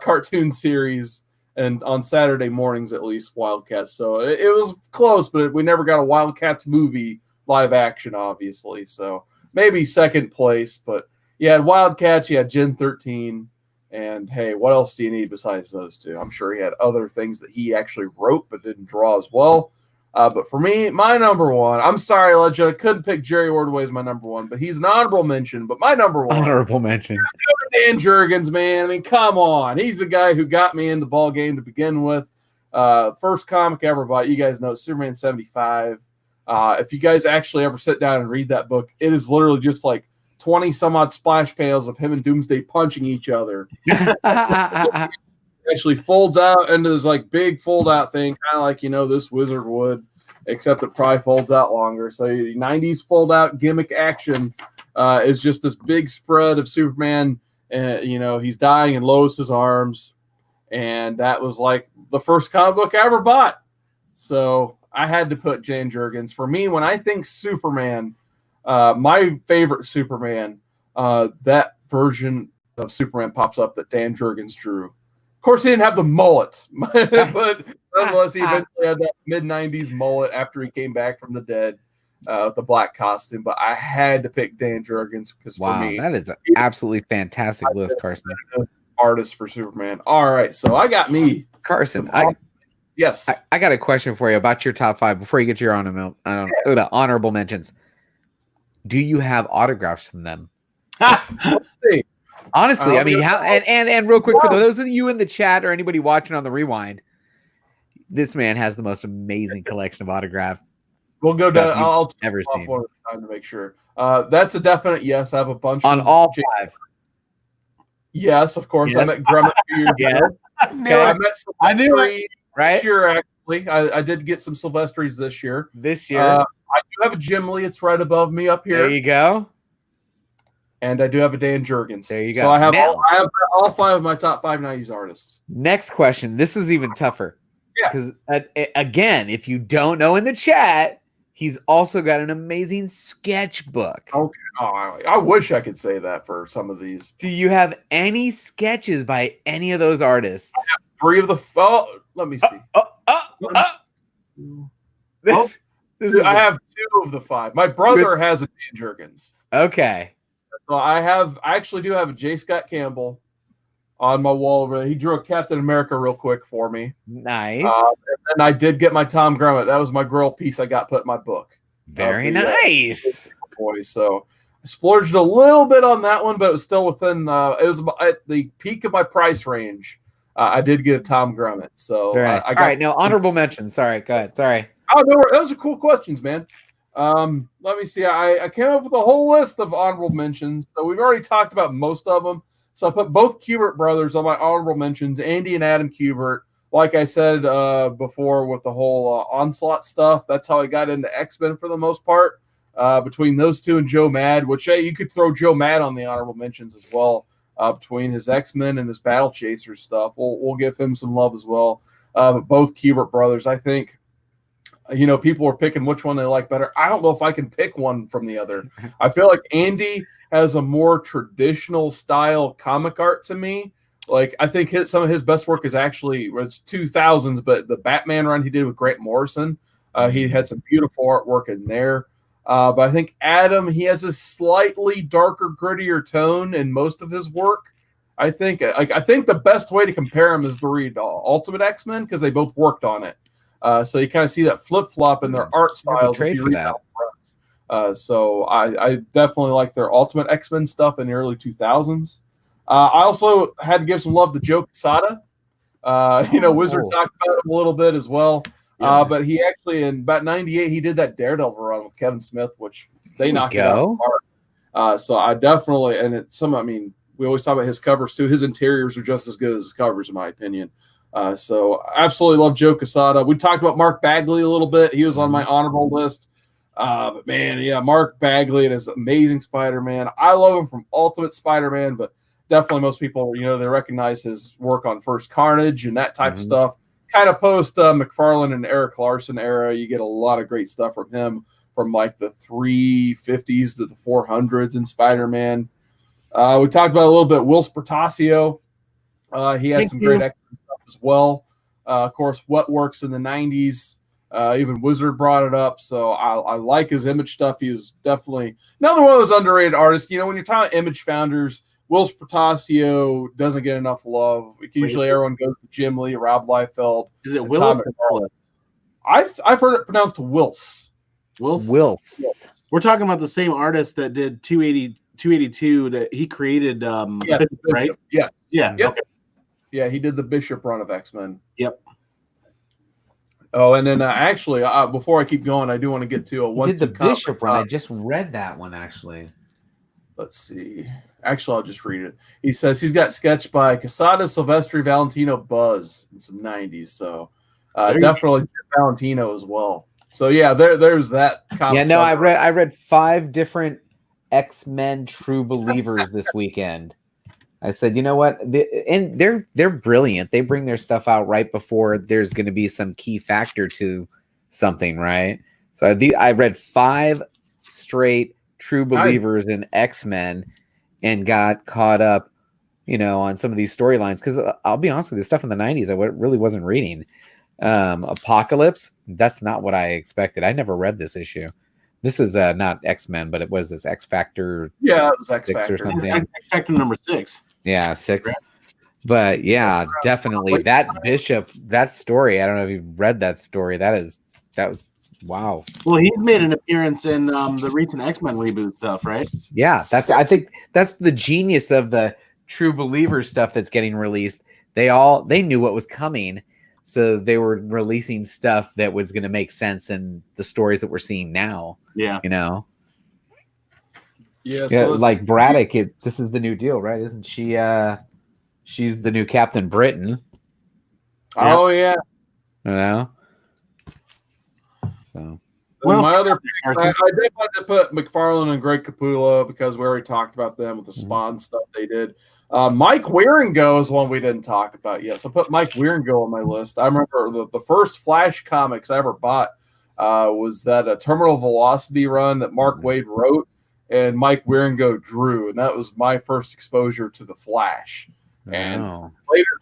cartoon series and on Saturday mornings at least Wildcats. So it was close, but we never got a Wildcats movie live action, obviously. So maybe second place, but you had Wildcats, you had Gen 13, and hey, what else do you need besides those two? I'm sure he had other things that he actually wrote but didn't draw as well. But for me, my number one, I'm sorry, Legend, I couldn't pick Jerry Ordway as my number one, but he's an honorable mention. But my number one, honorable mention, Dan Jurgens, man. I mean, come on, he's the guy who got me in the ball game to begin with. First comic I ever bought, you guys know, Superman 75. If you guys actually ever sit down and read that book, it is literally just like 20 some odd splash panels of him and Doomsday punching each other. Actually folds out into this like big fold out thing, kind of like this wizard would, except it probably folds out longer. So 90s fold out gimmick action is just this big spread of Superman, and he's dying in Lois's arms, and that was like the first comic book I ever bought. So I had to put Dan Jurgens. For me, when I think Superman, my favorite Superman, that version of Superman pops up that Dan Jurgens drew. Of course, he didn't have the mullet, but nonetheless, he eventually had that mid-90s mullet after he came back from the dead with the black costume. But I had to pick Dan Jurgens because for me, that is an absolutely fantastic list, Carson. Artist for Superman. All right, so I got me. Carson, yes. I got a question for you about your top 5 before you get your honorable mentions. Do you have autographs from them? Let's see. Honestly, I mean, and real quick, for those of you in the chat or anybody watching on the rewind, this man has the most amazing collection of autograph. We'll go down. I'll ever seen one time to make sure. That's a definite yes. I have a bunch on all 5. Yes, of course. Yes. I met Grummett 2 years ago. Okay. I met Silvestri right this year. Actually, I did get some Silvestris this year. I do have a Jim Lee. It's right above me up here. There you go. And I do have a Dan Jurgens. There you go. So I have all 5 of my top 5 90s artists. Next question. This is even tougher. Yeah. Because, again, if you don't know in the chat, he's also got an amazing sketchbook. Okay. Oh, I wish I could say that for some of these. Do you have any sketches by any of those artists? I have 3 of the let me see. I have 2 of the 5. My brother has a Dan Jurgens. Okay. So I actually do have a J. Scott Campbell on my wall. He drew a Captain America real quick for me. Nice. And I did get my Tom Grummett. That was my girl piece I got put in my book. Very nice. Boys. So I splurged a little bit on that one, but it was still within. It was at the peak of my price range. I did get a Tom Grummett. So nice. All right, now honorable mention. Sorry, go ahead. Sorry. Oh no, those are cool questions, man. Let me see. I came up with a whole list of honorable mentions. So we've already talked about most of them. So I put both Kubert brothers on my honorable mentions, Andy and Adam Kubert. Like I said before with the whole Onslaught stuff, that's how I got into X-Men for the most part. Between those two and Joe Mad, which you could throw Joe Mad on the honorable mentions as well. Between his X-Men and his Battle Chasers stuff, we'll give him some love as well. But both Kubert brothers, I think. People are picking which one they like better. I don't know if I can pick one from the other. I feel like Andy has a more traditional style comic art to me. Like, I think some of his best work is actually, it's 2000s, but the Batman run he did with Grant Morrison, he had some beautiful artwork in there. But I think Adam, he has a slightly darker, grittier tone in most of his work. I think the best way to compare him is to read Ultimate X-Men because they both worked on it. So you kind of see that flip-flop in their art styles. If you read that. So I definitely like their Ultimate X-Men stuff in the early 2000s. I also had to give some love to Joe Quesada. Wizard talked about him a little bit as well. Yeah. But he actually, in about 98, he did that Daredevil run with Kevin Smith, which they knocked it out of the park. So I definitely, we always talk about his covers too. His interiors are just as good as his covers, in my opinion. So absolutely love Joe Quesada. We talked about Marc Bagley a little bit. He was on my honorable list. But man, yeah, Marc Bagley and his Amazing Spider-Man. I love him from Ultimate Spider-Man, but definitely most people, they recognize his work on First Carnage and that type of stuff. Kind of post McFarlane and Eric Larson era, you get a lot of great stuff from him, from like the 350s to the 400s in Spider-Man. We talked about a little bit Will Spertasio. He had some great X-Men stuff as well. Of course, what works in the 90s. Even Wizard brought it up, so I like his Image stuff. He is definitely another one of those underrated artists. You know, when you're talking Image founders, Will Sprotasio doesn't get enough love. Usually everyone goes to Jim Lee, Rob Liefeld. Is it Willis or Willis? I've heard it pronounced Wills. Wills. We're talking about the same artist that did 282 that he created, right? Yeah. Yeah. Yep. Okay. Yeah, he did the Bishop run of X-Men. Yep. Oh, and then actually, before I keep going, I do want to get to a one. Did the Bishop run? I just read that one actually. Let's see. Actually, I'll just read it. He says he's got sketched by Quesada, Silvestri, Valentino, Buzz in some 90s. So definitely Valentino as well. So yeah, there's that. Yeah, no, I read 5 different X-Men True Believers this weekend. I said, you know what? And they're brilliant. They bring their stuff out right before there's going to be some key factor to something, right? So I read 5 straight True Believers in X-Men and got caught up, you know, on some of these storylines. Because I'll be honest with you, stuff in the 90s I really wasn't reading. Apocalypse, that's not what I expected. I never read this issue. This is not X-Men, but it was this X Factor. Yeah, it was X 6 Factor. or something. X Factor number 6. Yeah, 6. But yeah, definitely that Bishop, that story. I don't know if you've read that story. That was wow. Well, he's made an appearance in the recent X-Men reboot stuff, right? Yeah, I think that's the genius of the True Believer stuff that's getting released. They knew what was coming, so they were releasing stuff that was going to make sense in the stories that we're seeing now. Yeah, you know. Yeah, Yeah, so like Braddock. This is the new deal, right? Isn't she? She's the new Captain Britain. Oh yeah. You know. So. Well, my other pick, I did want to put McFarlane and Greg Capullo because we already talked about them with the Spawn stuff they did. Mike Wieringo is one we didn't talk about yet. So I put Mike Wieringo on my list. I remember the first Flash comics I ever bought was that Terminal Velocity run that Mark Waid wrote and Mike Wieringo drew. And that was my first exposure to the Flash. And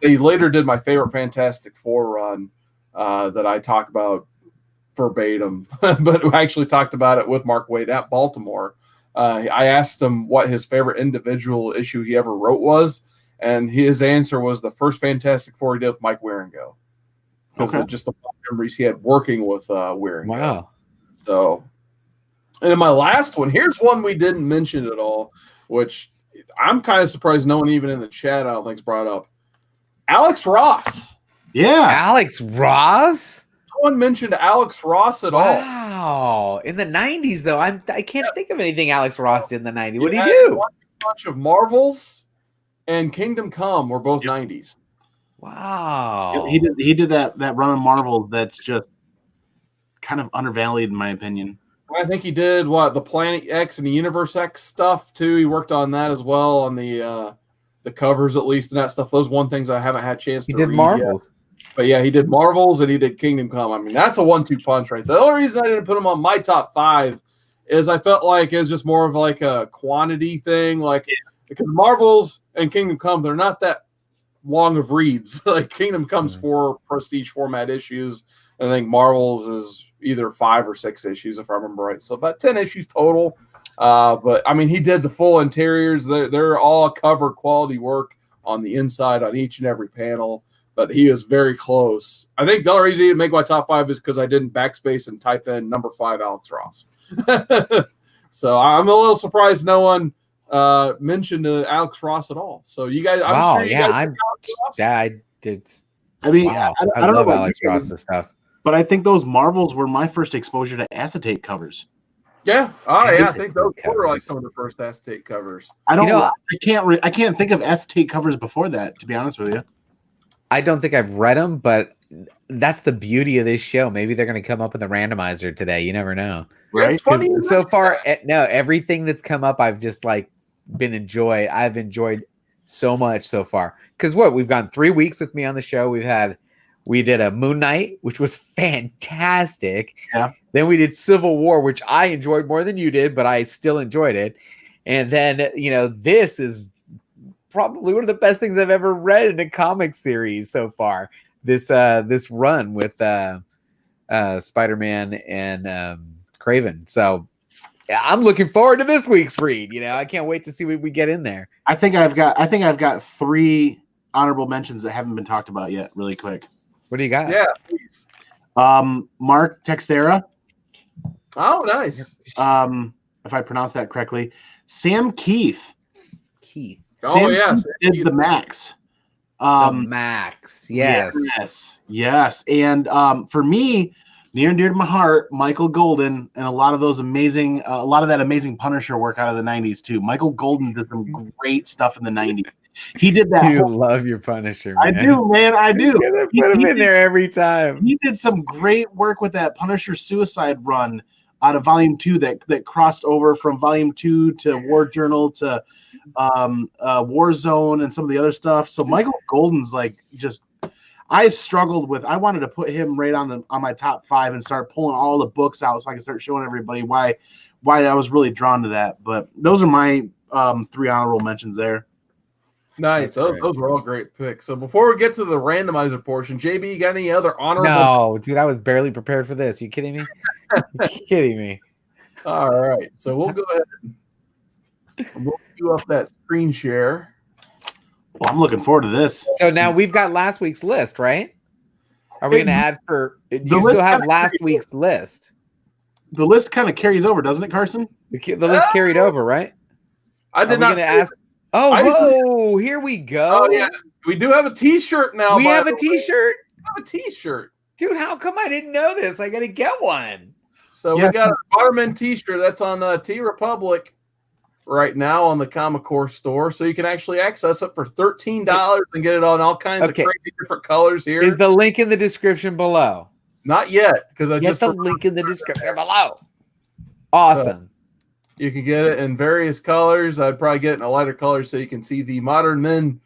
they later did my favorite Fantastic Four run that I talk about verbatim, but I actually talked about it with Mark Waid at Baltimore. I asked him what his favorite individual issue he ever wrote was, and his answer was the first Fantastic Four he did with Mike Wieringo because of just the memories he had working with Wieringo. Wow. So, and then my last one, here's one we didn't mention at all, which I'm kind of surprised no one even in the chat I don't think's brought up. Alex Ross. Yeah. Alex Ross? No one mentioned Alex Ross at all. Wow. In the 90s, though, I can't think of anything Alex Ross did in the 90s. What did he do? A bunch of Marvels and Kingdom Come were both 90s. Wow. He did that run of Marvel that's just kind of undervalued in my opinion. I think he did the Planet X and the Universe X stuff too. He worked on that as well on the covers at least and that stuff. Those one things I haven't had a chance to read. He did Marvels. Yet. But yeah, he did Marvels and he did Kingdom Come. I mean, that's a 1-2 punch right there. The only reason I didn't put him on my top 5 is I felt like it was just more of like a quantity thing. Because Marvels and Kingdom Come, they're not that long of reads. Like Kingdom Come's 4 prestige format issues, and I think Marvels is either 5 or 6 issues if I remember right. So about 10 issues total. But I mean, he did the full interiors. They're all cover quality work on the inside on each and every panel. But he is very close. I think the only reason he didn't make my top 5 is because I didn't backspace and type in number 5 Alex Ross. So I'm a little surprised no one mentioned Alex Ross at all. So you guys, I did. I mean, wow. I don't love know Alex Ross's stuff. But I think those Marvels were my first exposure to acetate covers. Yeah, I think those were like some of the first acetate covers. I can't think of acetate covers before that, to be honest with you. I don't think I've read them, but that's the beauty of this show. Maybe they're going to come up in the randomizer today. You never know. Right? So far, no, everything that's come up, I've just I've enjoyed so much so far. Because we've gone 3 weeks with me on the show. We did a Moon Knight, which was fantastic. Yeah. Then we did Civil War, which I enjoyed more than you did, but I still enjoyed it. And then, this is probably one of the best things I've ever read in a comic series so far. This run with Spider-Man and Kraven. So yeah, I'm looking forward to this week's read. I can't wait to see what we get in there. I think I've got 3 honorable mentions that haven't been talked about yet. Really quick. What do you got? Yeah, please. Mark Texeira. Oh, nice. If I pronounce that correctly, Sam Keith. Oh, yeah. Did the Max. The Max. Yes. Yes. And for me, near and dear to my heart, Michael Golden and a lot of that amazing Punisher work out of the 90s too. Michael Golden did some great stuff in the 90s. He did that. You love your Punisher, man. I do, man. I do. Put him in there every time. He did some great work with that Punisher Suicide run out of Volume 2 that crossed over from Volume 2 to War Journal to War Zone and some of the other stuff. So Michael Golden's I struggled with. I wanted to put him right on my top 5 and start pulling all the books out so I can start showing everybody why I was really drawn to that. But those are my 3 honorable mentions there. Nice. Those were all great picks. So before we get to the randomizer portion, JB, you got any other honorable? No, dude, I was barely prepared for this. You kidding me? All right. So we'll go ahead and we'll do up that screen share. Well, I'm looking forward to this. So now we've got last week's list, right? Are we going to add for? You still have last week's list. The list kind of carries over, doesn't it, Carson? The list carried over, right? I did not ask. Oh, here we go. Oh, yeah. We do have a T-shirt now. We have a T-shirt. We have a T-shirt. Dude, how come I didn't know this? I got to get one. So we got a Waterman T-shirt that's on T Republic right now on the Comic Core store. So you can actually access it for $13 and get it on all kinds of crazy different colors here. Is the link in the description below? Not yet, because I just the link in the description below. Awesome. So you can get it in various colors. I'd probably get it in a lighter color so you can see the Modern Men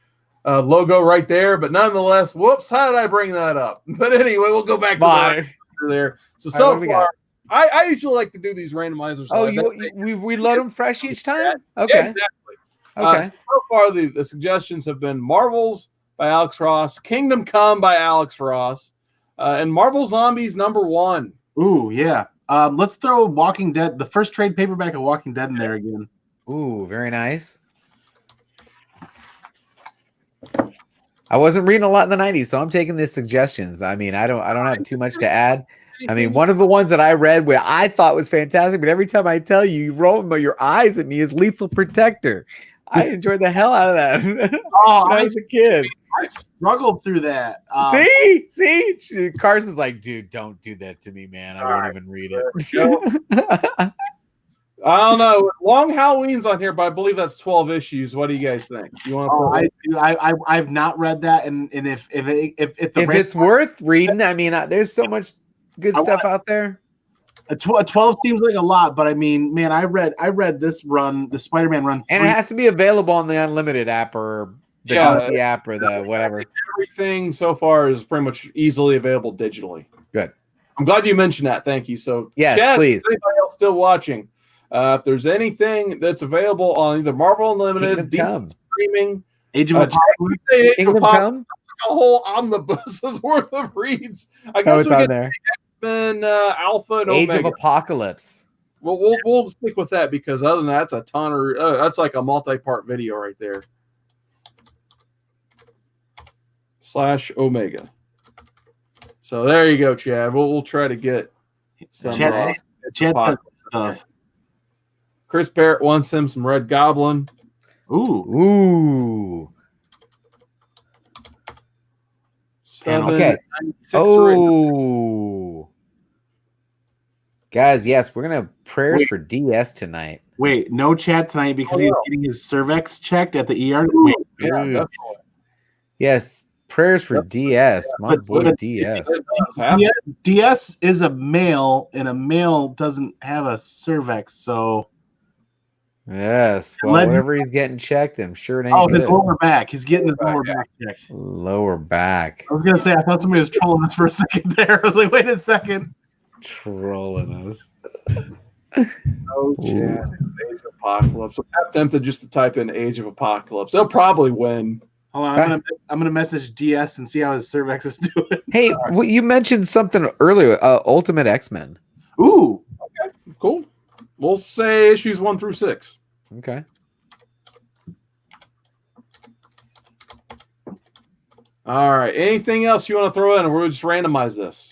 logo right there. But nonetheless, whoops, how did I bring that up? But anyway, we'll go back to there. So far, I usually like to do these randomizers. Oh, we load them fresh each time? Okay. Yeah, exactly. Okay. So far, the suggestions have been Marvels by Alex Ross, Kingdom Come by Alex Ross, and Marvel Zombies #1. Ooh, yeah. Let's throw Walking Dead, the first trade paperback of Walking Dead in there again. Ooh, very nice. I wasn't reading a lot in the 90s, so I'm taking the suggestions. I mean, I don't have too much to add. I mean, one of the ones that I read where I thought was fantastic, but every time I tell you, you roll your eyes at me, is Lethal Protector. I enjoyed the hell out of that when I was a kid. I struggled through that. See? Carson's like, dude, don't do that to me, man. I won't even read it. I don't know. Long Halloween's on here, but I believe that's 12 issues. What do you guys think? You want to? I've not read that, and if it's worth reading, I mean, there's so much good stuff out there. A 12 seems like a lot, but I mean, man, I read this run, the Spider-Man run, and it has to be available on the Unlimited app or the DC app or the whatever. Everything so far is pretty much easily available digitally. Good. I'm glad you mentioned that. Thank you. So, yes, Chad, please. Anybody else still watching? If there's anything that's available on either Marvel Unlimited, DC streaming, Age of Apocalypse, Kingdom Come, a whole omnibus's worth of reads. I guess it's on there. X-Men, Alpha, and Age Omega. of Apocalypse. Well, we'll stick with that because other than that, that's a ton of that's like a multi-part video right there. /Omega. So there you go, Chad. We'll try to get some. Chad said stuff. Chris Barrett wants him some Red Goblin. Ooh. Okay. Oh. Guys, yes, we're gonna have prayers for DS tonight. Wait, no Chad tonight because he's getting his cervix checked at the ER. Yes, prayers for DS. My boy DS. DS is a male, and a male doesn't have a cervix, so. Yes, well, whatever he's getting checked, I'm sure it ain't good. His lower back. He's getting his lower back checked. Lower back. I was going to say, I thought somebody was trolling us for a second there. I was like, wait a second. Trolling us. Oh, Chad. Age of Apocalypse. I'm half tempted just to type in Age of Apocalypse. They'll probably win. Hold on, I'm gonna message DS and see how his Cervex is doing. Hey, well, you mentioned something earlier. Ultimate X-Men. Ooh, Okay, cool. We'll say issues 1 through 6. Okay. All right. Anything else you want to throw in, or we'll just randomize this?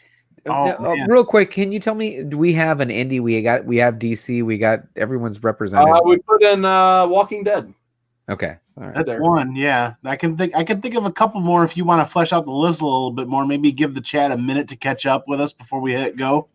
Real quick, can you tell me? Do we have an indie? We have DC. We got everyone's represented. We put in Walking Dead. Okay, all right. that's There. one. Yeah, I can think of a couple more if you want to flesh out the list a little bit more. Maybe give the chat a minute to catch up with us before we hit go.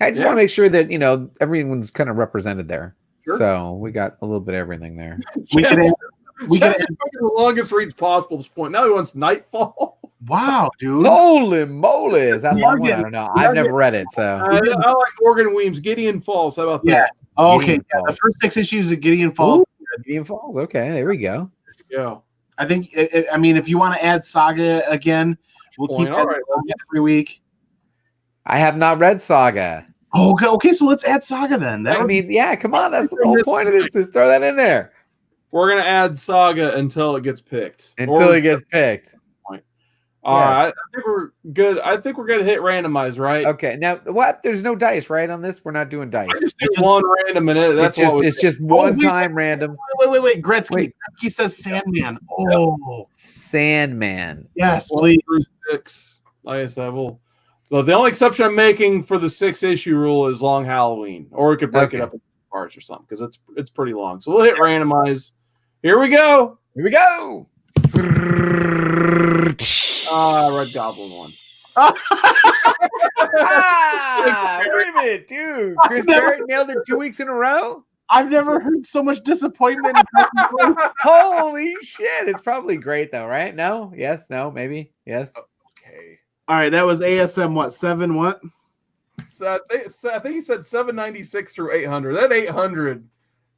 I just want to make sure that everyone's kind of represented there. Sure. So we got a little bit of everything there. We could add, Chad's making the longest reads possible at this point. Now he wants Nightfall. wow, dude. Holy moly! Is that We long are one? I getting- don't know. we I've are never read it, so I like Organ Weems. Gideon Falls. How about Yeah. that? Oh, okay. Gideon Yeah, the Falls. first 6 issues of Gideon Falls. Gideon Falls. Okay, there we go. Yeah. I think. I mean, if you want to add Saga again, we'll keep All right. Saga every week. I have not read Saga. Oh, okay. So let's add Saga then. I mean, yeah, come on. That's the whole point of this. Is throw that in there We're gonna add Saga until it gets picked. until it gets picked. All right. Yes. I think we're good. I think we're gonna hit randomize, right? Okay, now what? There's no dice, right? On this, we're not doing dice. I just do one random minute. That's It's just one time random. Wait. Gretzky. Wait. Gretzky says Sandman. Oh, Sandman. yes, 1 please. through 6. Like I said, the only exception I'm making for the 6-issue rule is Long Halloween, or we could break it up in parts or something because it's pretty long. So we'll hit randomize. Here we go. Here we go. Red Goblin one. Wait a minute, dude. Chris Barrett nailed it 2 weeks in a row. I've never heard so much disappointment. Holy shit! It's probably great though, right? No, yes, no, maybe, yes. Okay. All right, that was ASM. What 7? What? So I think he said 796 through 800. That 800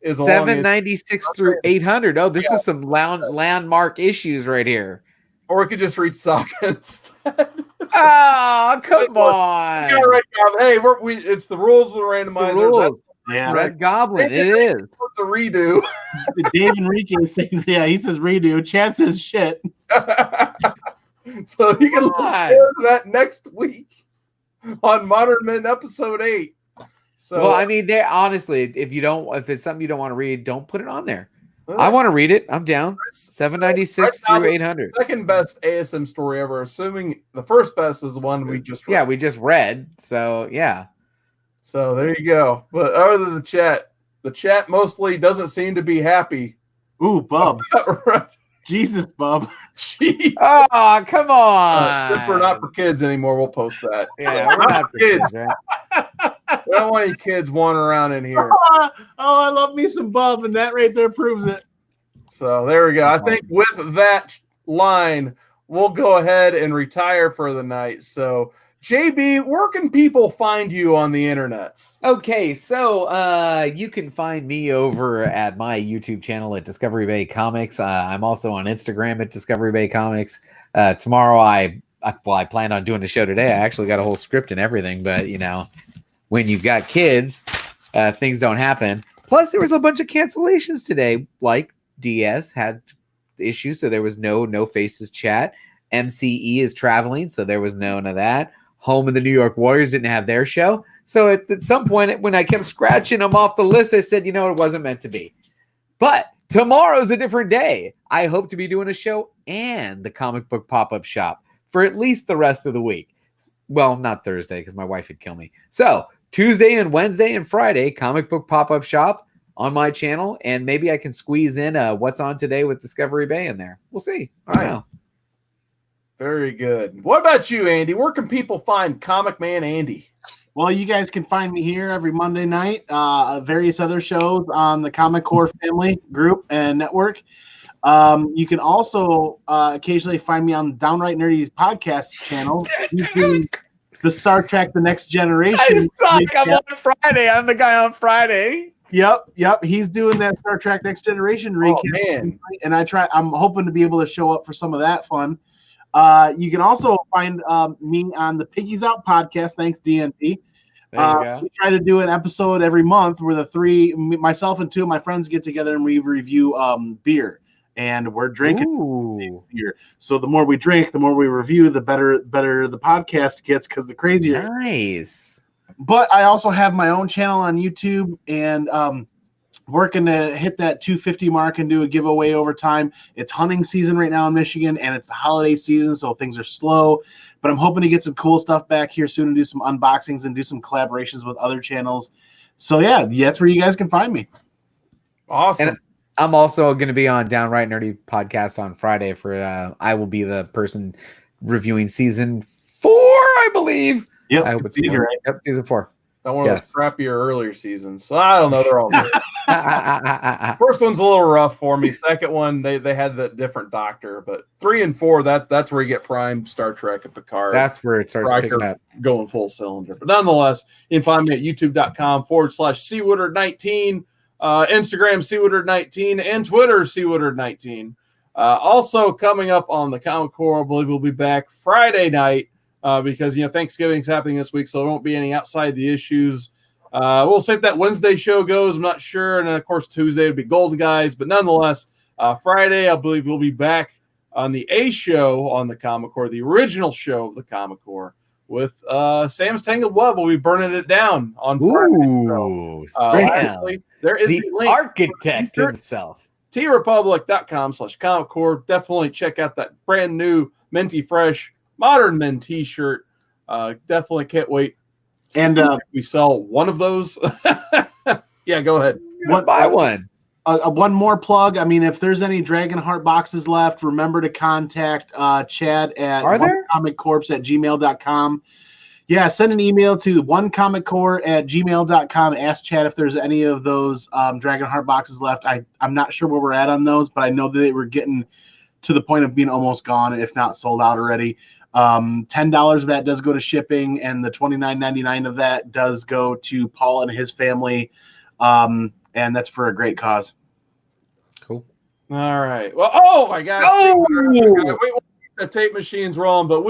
is a long 796 through 800. Oh, this is some landmark issues right here. Or we could just read Saga instead. Oh, come on. Yeah, right, Goblin. Hey, it's the rules of the randomizer. rules. Yeah, Red Goblin, it is. It's a redo. Dave Enrique is saying, yeah, he says redo. Chad says shit. So you can look God. forward to that next week on Modern Men episode 8. So Well, I mean, they honestly, if it's something you don't want to read, don't put it on there. I want to read it. I'm down. 796 through 800. Second best ASM story ever, assuming the first best is the one we just read. Yeah, we just read. So yeah. So there you go. But other than the chat mostly doesn't seem to be happy. Ooh, Bub. Right. Jesus, Bub. Jeez. Oh, come on. We're not for kids anymore. We'll post that. Yeah, we're not for kids. Right? We don't want any kids wandering around in here. Oh, I love me some Bub, and that right there proves it. So there we go. I think with that line, we'll go ahead and retire for the night. So, JB, where can people find you on the internets? Okay, so you can find me over at my YouTube channel at Discovery Bay Comics. I'm also on Instagram at Discovery Bay Comics. Tomorrow, I plan on doing a show today. I actually got a whole script and everything, but when you've got kids, things don't happen. Plus, there was a bunch of cancellations today. Like DS had issues, so there was no Faces chat. MCE is traveling, so there was none of that. Home of the New York Warriors didn't have their show. So at some point, when I kept scratching them off the list, I said, it wasn't meant to be. But tomorrow's a different day. I hope to be doing a show and the comic book pop-up shop for at least the rest of the week. Well, not Thursday, because my wife would kill me. So Tuesday and Wednesday and Friday, comic book pop-up shop on my channel. And maybe I can squeeze in what's on today with Discovery Bay in there. We'll see. I don't know. Very good. What about you, Andy? Where can people find Comic Man Andy? Well, you guys can find me here every Monday night, various other shows on the Comic Core family group and network. You can also occasionally find me on Downright Nerdy podcast channel. The Star Trek: The Next Generation. I suck. I'm on Friday. I'm the guy on Friday. Yep. He's doing that Star Trek: Next Generation recap, man. and I'm hoping to be able to show up for some of that fun. You can also find me on the Piggies Out podcast. Thanks, DNP. There you go. We try to do an episode every month where myself and two of my friends get together and we review beer. And we're drinking beer. So the more we drink, the more we review, the better the podcast gets because the crazier. Nice. But I also have my own channel on YouTube and working to hit that 250 mark and do a giveaway over time. It's hunting season right now in Michigan, and it's the holiday season, so things are slow. But I'm hoping to get some cool stuff back here soon and do some unboxings and do some collaborations with other channels. So yeah, that's where you guys can find me. Awesome. And I'm also going to be on Downright Nerdy podcast on Friday for I will be the person reviewing season 4, I believe. Yep. I hope it's season, right? Yep, season 4. Not one of those crappier earlier seasons. So I don't know. They're all good. First one's a little rough for me. Second one, they had the different doctor. But 3 and 4, that's where you get prime Star Trek and Picard. That's where it starts picking up. Going full cylinder. But nonetheless, you can find me at youtube.com/cwoodard19, Instagram cwoodard19, and Twitter cwoodard19. Also coming up on the Comic Core, I believe we'll be back Friday night. Because Thanksgiving's happening this week, so there won't be any outside the issues. We'll see if that Wednesday show goes. I'm not sure, and then of course Tuesday would be Golden Guys. But nonetheless, Friday I believe we'll be back on the A show on the Comic Core, the original show of the Comic Core with Sam's Tangled Web. We'll be burning it down on Friday. Sam, there is the link architect himself. trepublic.com/Comic Core. Definitely check out that brand new minty fresh Modern Men t-shirt. Definitely can't wait. And we sell one of those. Yeah, go ahead. Buy one. One more plug. I mean, if there's any Dragonheart boxes left, remember to contact Chad at onecomiccorps@gmail.com. Yeah, send an email to onecomiccorps@gmail.com. Ask Chad if there's any of those Dragonheart boxes left. I'm not sure where we're at on those, but I know that they were getting to the point of being almost gone, if not sold out already. $10 of that does go to shipping, and the $29.99 of that does go to Paul and his family, and that's for a great cause. Cool. All right. Well, oh my gosh. Oh! The tape machine's rolling, but we